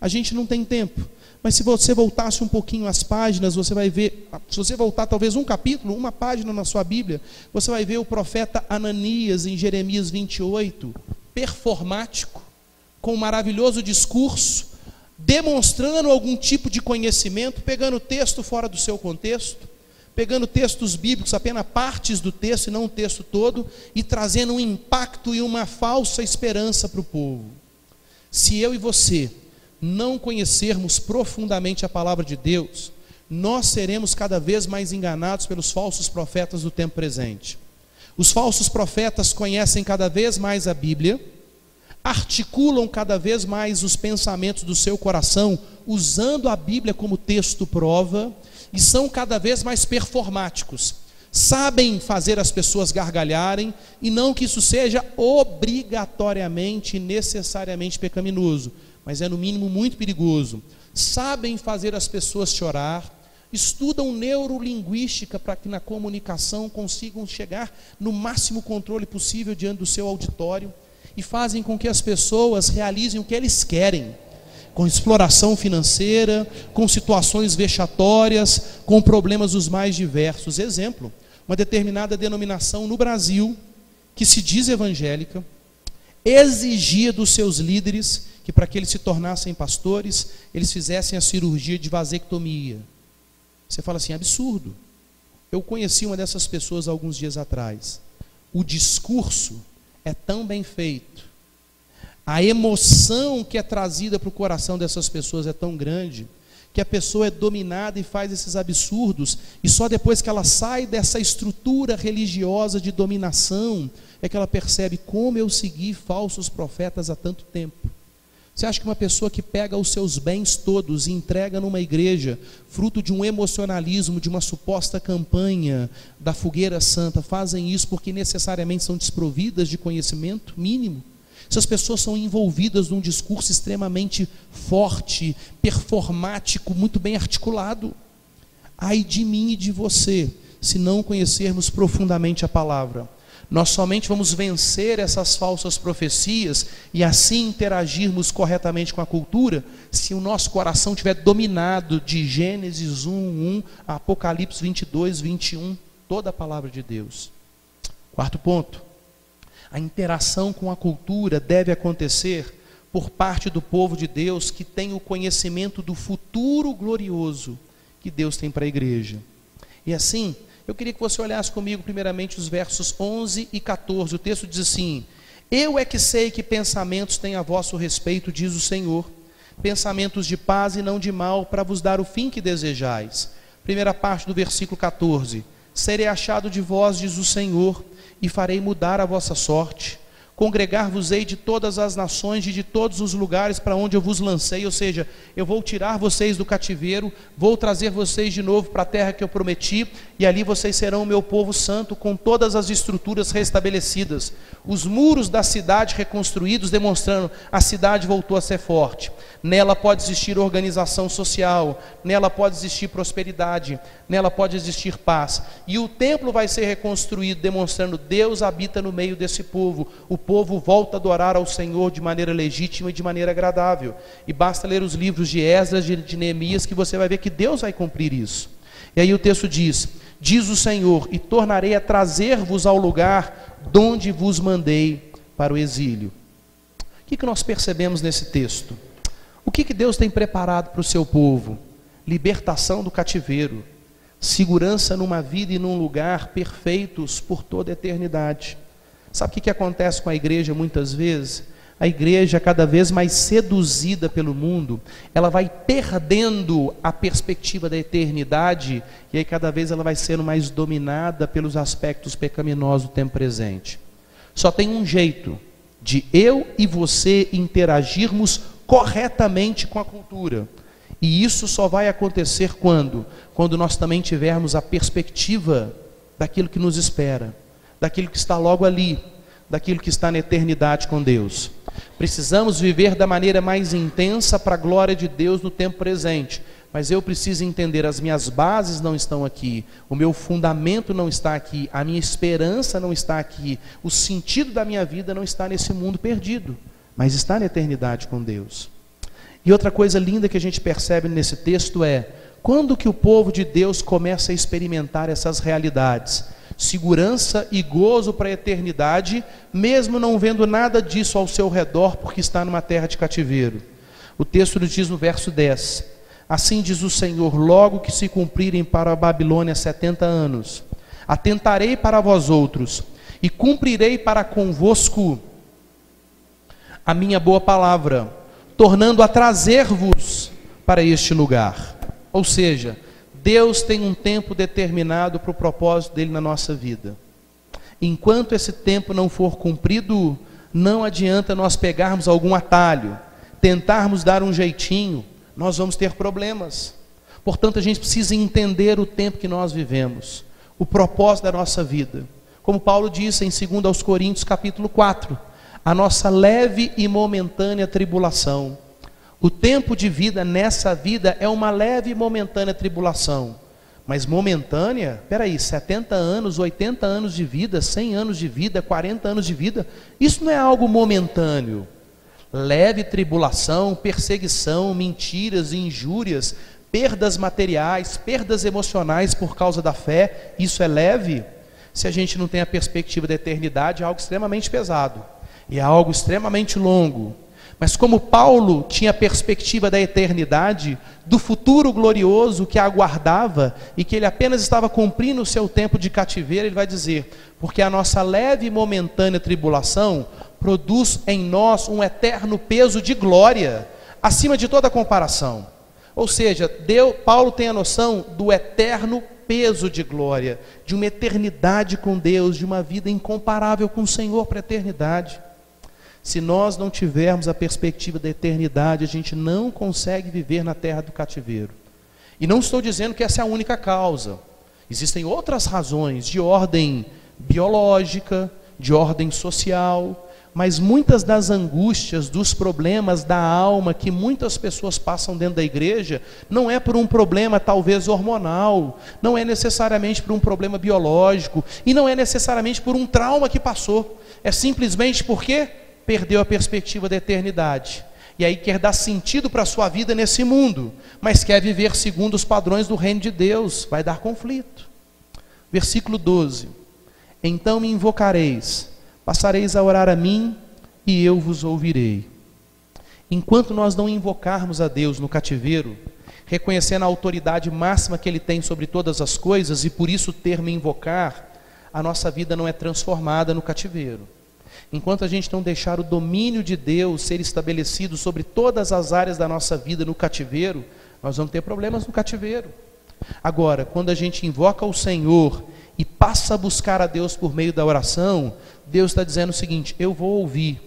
A gente não tem tempo, mas se você voltasse um pouquinho as páginas, você vai ver, se você voltar talvez um capítulo, uma página na sua Bíblia, você vai ver o profeta Ananias em Jeremias 28, performático, com um maravilhoso discurso, demonstrando algum tipo de conhecimento, pegando o texto fora do seu contexto, pegando textos bíblicos, apenas partes do texto e não o texto todo, e trazendo um impacto e uma falsa esperança para o povo. Se eu e você não conhecermos profundamente a palavra de Deus, nós seremos cada vez mais enganados pelos falsos profetas do tempo presente. Os falsos profetas conhecem cada vez mais a Bíblia, articulam cada vez mais os pensamentos do seu coração, usando a Bíblia como texto prova, e são cada vez mais performáticos, sabem fazer as pessoas gargalharem, e não que isso seja obrigatoriamente e necessariamente pecaminoso, mas é no mínimo muito perigoso. Sabem fazer as pessoas chorar, estudam neurolinguística para que na comunicação consigam chegar no máximo controle possível diante do seu auditório, e fazem com que as pessoas realizem o que eles querem. com exploração financeira, com situações vexatórias, com problemas os mais diversos. Exemplo, uma determinada denominação no Brasil, que se diz evangélica, exigia dos seus líderes que para que eles se tornassem pastores, eles fizessem a cirurgia de vasectomia. Você fala assim, absurdo. Eu conheci uma dessas pessoas alguns dias atrás. O discurso é tão bem feito, a emoção que é trazida para o coração dessas pessoas é tão grande, que a pessoa é dominada e faz esses absurdos, e só depois que ela sai dessa estrutura religiosa de dominação, é que ela percebe como eu segui falsos profetas há tanto tempo. Você acha que uma pessoa que pega os seus bens todos e entrega numa igreja, fruto de um emocionalismo, de uma suposta campanha da fogueira santa, fazem isso porque necessariamente são desprovidas de conhecimento mínimo? Essas pessoas são envolvidas num discurso extremamente forte, performático, muito bem articulado. Ai de mim e de você, se não conhecermos profundamente a palavra. Nós somente vamos vencer essas falsas profecias e assim interagirmos corretamente com a cultura se o nosso coração estiver dominado de Gênesis 1:1 a Apocalipse 22:21, toda a palavra de Deus. Quarto ponto, a interação com a cultura deve acontecer por parte do povo de Deus que tem o conhecimento do futuro glorioso que Deus tem para a igreja. E assim, eu queria que você olhasse comigo primeiramente os versos 11 e 14. O texto diz assim: eu é que sei que pensamentos têm a vosso respeito, diz o Senhor, pensamentos de paz e não de mal, para vos dar o fim que desejais. Primeira parte do versículo 14: serei achado de vós, diz o Senhor, e farei mudar a vossa sorte. Congregar-vos-ei de todas as nações e de todos os lugares para onde eu vos lancei, ou seja, eu vou tirar vocês do cativeiro, vou trazer vocês de novo para a terra que eu prometi, e ali vocês serão o meu povo santo, com todas as estruturas restabelecidas, os muros da cidade reconstruídos, demonstrando a cidade voltou a ser forte. Nela pode existir organização social, nela pode existir prosperidade, nela pode existir paz, e o templo vai ser reconstruído, demonstrando Deus habita no meio desse povo. O povo volta a adorar ao Senhor de maneira legítima e de maneira agradável, e basta ler os livros de Esdras, de Neemias, que você vai ver que Deus vai cumprir isso. E aí o texto diz: diz o Senhor, e tornarei a trazer-vos ao lugar donde vos mandei para o exílio. O que nós percebemos nesse texto? O que Deus tem preparado para o seu povo? Libertação do cativeiro, segurança numa vida e num lugar perfeitos por toda a eternidade. Sabe o que acontece com a igreja muitas vezes? A igreja, cada vez mais seduzida pelo mundo, ela vai perdendo a perspectiva da eternidade, e aí cada vez ela vai sendo mais dominada pelos aspectos pecaminosos do tempo presente. Só tem um jeito de eu e você interagirmos corretamente com a cultura, e isso só vai acontecer quando nós também tivermos a perspectiva daquilo que nos espera, daquilo que está logo ali, daquilo que está na eternidade com Deus. Precisamos viver da maneira mais intensa para a glória de Deus no tempo presente, mas eu preciso entender, as minhas bases não estão aqui, o meu fundamento não está aqui, a minha esperança não está aqui, o sentido da minha vida não está nesse mundo perdido, mas está na eternidade com Deus. E outra coisa linda que a gente percebe nesse texto é, quando que o povo de Deus começa a experimentar essas realidades? Segurança e gozo para a eternidade, mesmo não vendo nada disso ao seu redor, porque está numa terra de cativeiro. O texto nos diz no verso 10, assim diz o Senhor, logo que se cumprirem para a Babilônia 70 anos, atentarei para vós outros, e cumprirei para convosco a minha boa palavra, tornando a trazer-vos para este lugar. Ou seja, Deus tem um tempo determinado para o propósito dele na nossa vida. Enquanto esse tempo não for cumprido, não adianta nós pegarmos algum atalho, tentarmos dar um jeitinho, nós vamos ter problemas. Portanto, a gente precisa entender o tempo que nós vivemos, o propósito da nossa vida. Como Paulo disse em 2 Coríntios capítulo 4, a nossa leve e momentânea tribulação. O tempo de vida nessa vida é uma leve e momentânea tribulação. Mas momentânea, peraí, 70 anos, 80 anos de vida, 100 anos de vida, 40 anos de vida, isso não é algo momentâneo. leve tribulação, perseguição, mentiras, injúrias, perdas materiais, perdas emocionais por causa da fé, isso é leve? Se a gente não tem a perspectiva da eternidade, é algo extremamente pesado, e é algo extremamente longo. Mas como Paulo tinha a perspectiva da eternidade, do futuro glorioso que aguardava, e que ele apenas estava cumprindo o seu tempo de cativeiro, ele vai dizer, porque a nossa leve e momentânea tribulação produz em nós um eterno peso de glória, acima de toda comparação. Ou seja, Paulo tem a noção do eterno peso de glória, de uma eternidade com Deus, de uma vida incomparável com o Senhor para a eternidade. Se nós não tivermos a perspectiva da eternidade, a gente não consegue viver na terra do cativeiro. E não estou dizendo que essa é a única causa. Existem outras razões de ordem biológica, de ordem social, mas muitas das angústias, dos problemas da alma que muitas pessoas passam dentro da igreja, não é por um problema talvez hormonal, não é necessariamente por um problema biológico, e não é necessariamente por um trauma que passou, é simplesmente porque perdeu a perspectiva da eternidade, e aí quer dar sentido para a sua vida nesse mundo, mas quer viver segundo os padrões do reino de Deus, vai dar conflito. Versículo 12, então me invocareis, passareis a orar a mim, e eu vos ouvirei. Enquanto nós não invocarmos a Deus no cativeiro, reconhecendo a autoridade máxima que Ele tem sobre todas as coisas, e por isso o termo invocar, a nossa vida não é transformada no cativeiro. Enquanto a gente não deixar o domínio de Deus ser estabelecido sobre todas as áreas da nossa vida no cativeiro, nós vamos ter problemas no cativeiro. Agora, quando a gente invoca o Senhor e passa a buscar a Deus por meio da oração, Deus está dizendo o seguinte: eu vou ouvir,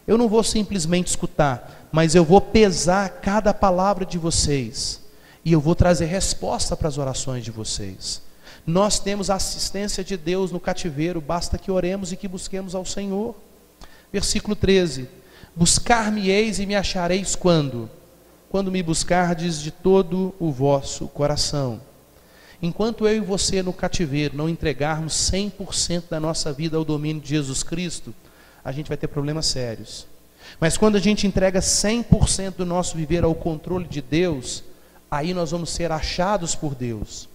eu não vou simplesmente escutar, mas eu vou pesar cada palavra de vocês, e eu vou trazer resposta para as orações de vocês. Nós temos a assistência de Deus no cativeiro, basta que oremos e que busquemos ao Senhor. Versículo 13, buscar-me-eis e me achareis quando? Quando me buscardes de todo o vosso coração. Enquanto eu e você no cativeiro não entregarmos 100% da nossa vida ao domínio de Jesus Cristo, a gente vai ter problemas sérios. Mas quando a gente entrega 100% do nosso viver ao controle de Deus, aí nós vamos ser achados por Deus.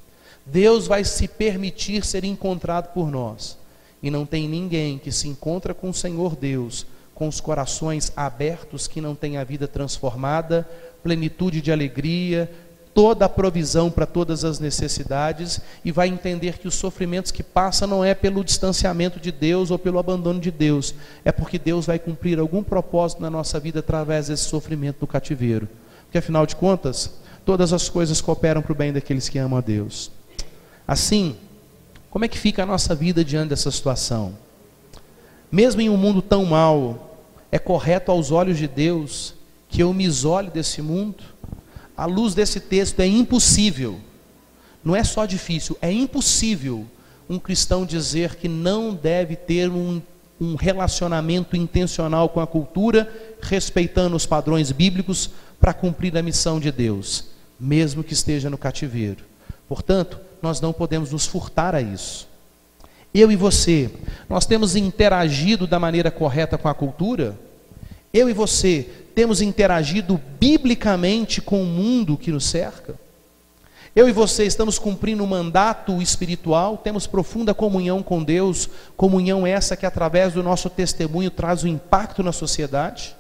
Deus vai se permitir ser encontrado por nós. E não tem ninguém que se encontra com o Senhor Deus, com os corações abertos, que não tem a vida transformada, plenitude de alegria, toda a provisão para todas as necessidades, e vai entender que os sofrimentos que passa não é pelo distanciamento de Deus ou pelo abandono de Deus, é porque Deus vai cumprir algum propósito na nossa vida através desse sofrimento do cativeiro. Porque afinal de contas, todas as coisas cooperam para o bem daqueles que amam a Deus. Assim, como é que fica a nossa vida diante dessa situação? Mesmo em um mundo tão mau, é correto aos olhos de Deus que eu me isole desse mundo? À luz desse texto, é impossível, não é só difícil, é impossível um cristão dizer que não deve ter um relacionamento intencional com a cultura, respeitando os padrões bíblicos para cumprir a missão de Deus, mesmo que esteja no cativeiro. Portanto, nós não podemos nos furtar a isso. Eu e você, nós temos interagido da maneira correta com a cultura? Eu e você temos interagido biblicamente com o mundo que nos cerca? Eu e você estamos cumprindo um mandato espiritual? Temos profunda comunhão com Deus? Comunhão essa que através do nosso testemunho traz um impacto na sociedade?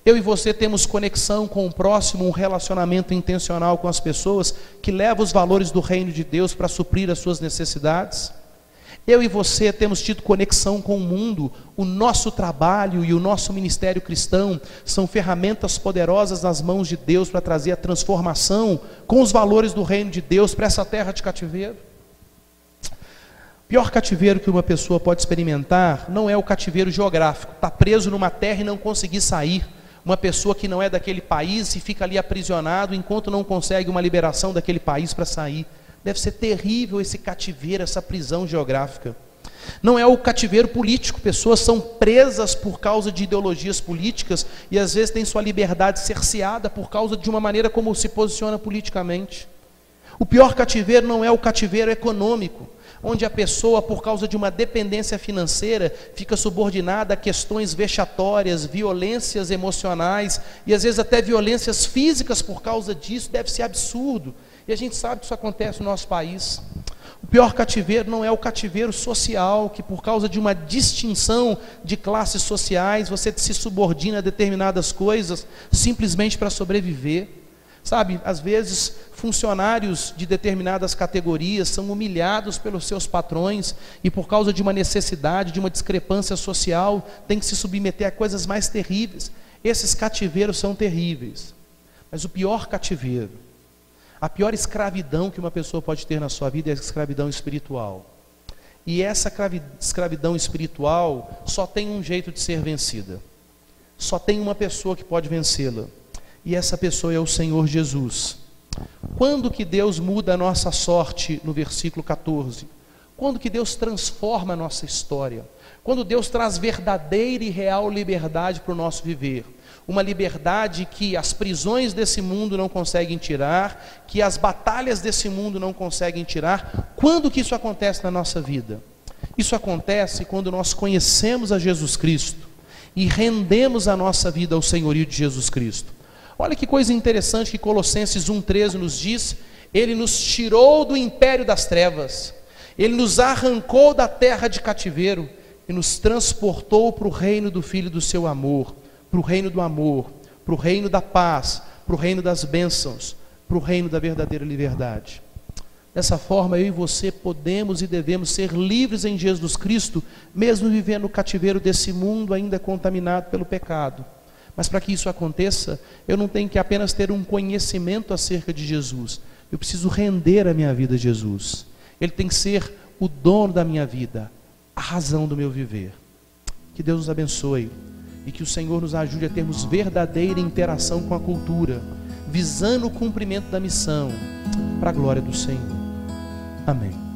Eu e você temos conexão com o próximo, um relacionamento intencional com as pessoas que leva os valores do reino de Deus para suprir as suas necessidades? Eu e você temos tido conexão com o mundo. O nosso trabalho e o nosso ministério cristão são ferramentas poderosas nas mãos de Deus para trazer a transformação com os valores do reino de Deus para essa terra de cativeiro. O pior cativeiro que uma pessoa pode experimentar não é o cativeiro geográfico, está preso numa terra e não conseguir sair. Uma pessoa que não é daquele país e fica ali aprisionado enquanto não consegue uma liberação daquele país para sair. Deve ser terrível esse cativeiro, essa prisão geográfica. Não é o cativeiro político, pessoas são presas por causa de ideologias políticas e às vezes têm sua liberdade cerceada por causa de uma maneira como se posiciona politicamente. O pior cativeiro não é o cativeiro econômico. onde a pessoa, por causa de uma dependência financeira, fica subordinada a questões vexatórias, violências emocionais e às vezes até violências físicas por causa disso. Deve ser absurdo, e a gente sabe que isso acontece no nosso país. O pior cativeiro não é o cativeiro social, que por causa de uma distinção de classes sociais, você se subordina a determinadas coisas simplesmente para sobreviver. Sabe, às vezes funcionários de determinadas categorias são humilhados pelos seus patrões e por causa de uma necessidade, de uma discrepância social, tem que se submeter a coisas mais terríveis. Esses cativeiros são terríveis. Mas o pior cativeiro, a pior escravidão que uma pessoa pode ter na sua vida é a escravidão espiritual. E essa escravidão espiritual só tem um jeito de ser vencida. Só tem uma pessoa que pode vencê-la. E essa pessoa é o Senhor Jesus. Quando que Deus muda a nossa sorte? No versículo 14. Quando que Deus transforma a nossa história? Quando Deus traz verdadeira e real liberdade para o nosso viver. Uma liberdade que as prisões desse mundo não conseguem tirar, que as batalhas desse mundo não conseguem tirar. Quando que isso acontece na nossa vida? Isso acontece quando nós conhecemos a Jesus Cristo e rendemos a nossa vida ao senhorio de Jesus Cristo. Olha que coisa interessante que Colossenses 1,13 nos diz: Ele nos tirou do império das trevas, Ele nos arrancou da terra de cativeiro e nos transportou para o reino do Filho do seu amor, para o reino do amor, para o reino da paz, para o reino das bênçãos, para o reino da verdadeira liberdade. Dessa forma, eu e você podemos e devemos ser livres em Jesus Cristo, mesmo vivendo no cativeiro desse mundo ainda contaminado pelo pecado. Mas para que isso aconteça, eu não tenho que apenas ter um conhecimento acerca de Jesus, eu preciso render a minha vida a Jesus. Ele tem que ser o dono da minha vida, a razão do meu viver. Que Deus nos abençoe e que o Senhor nos ajude a termos verdadeira interação com a cultura, visando o cumprimento da missão, para a glória do Senhor. Amém.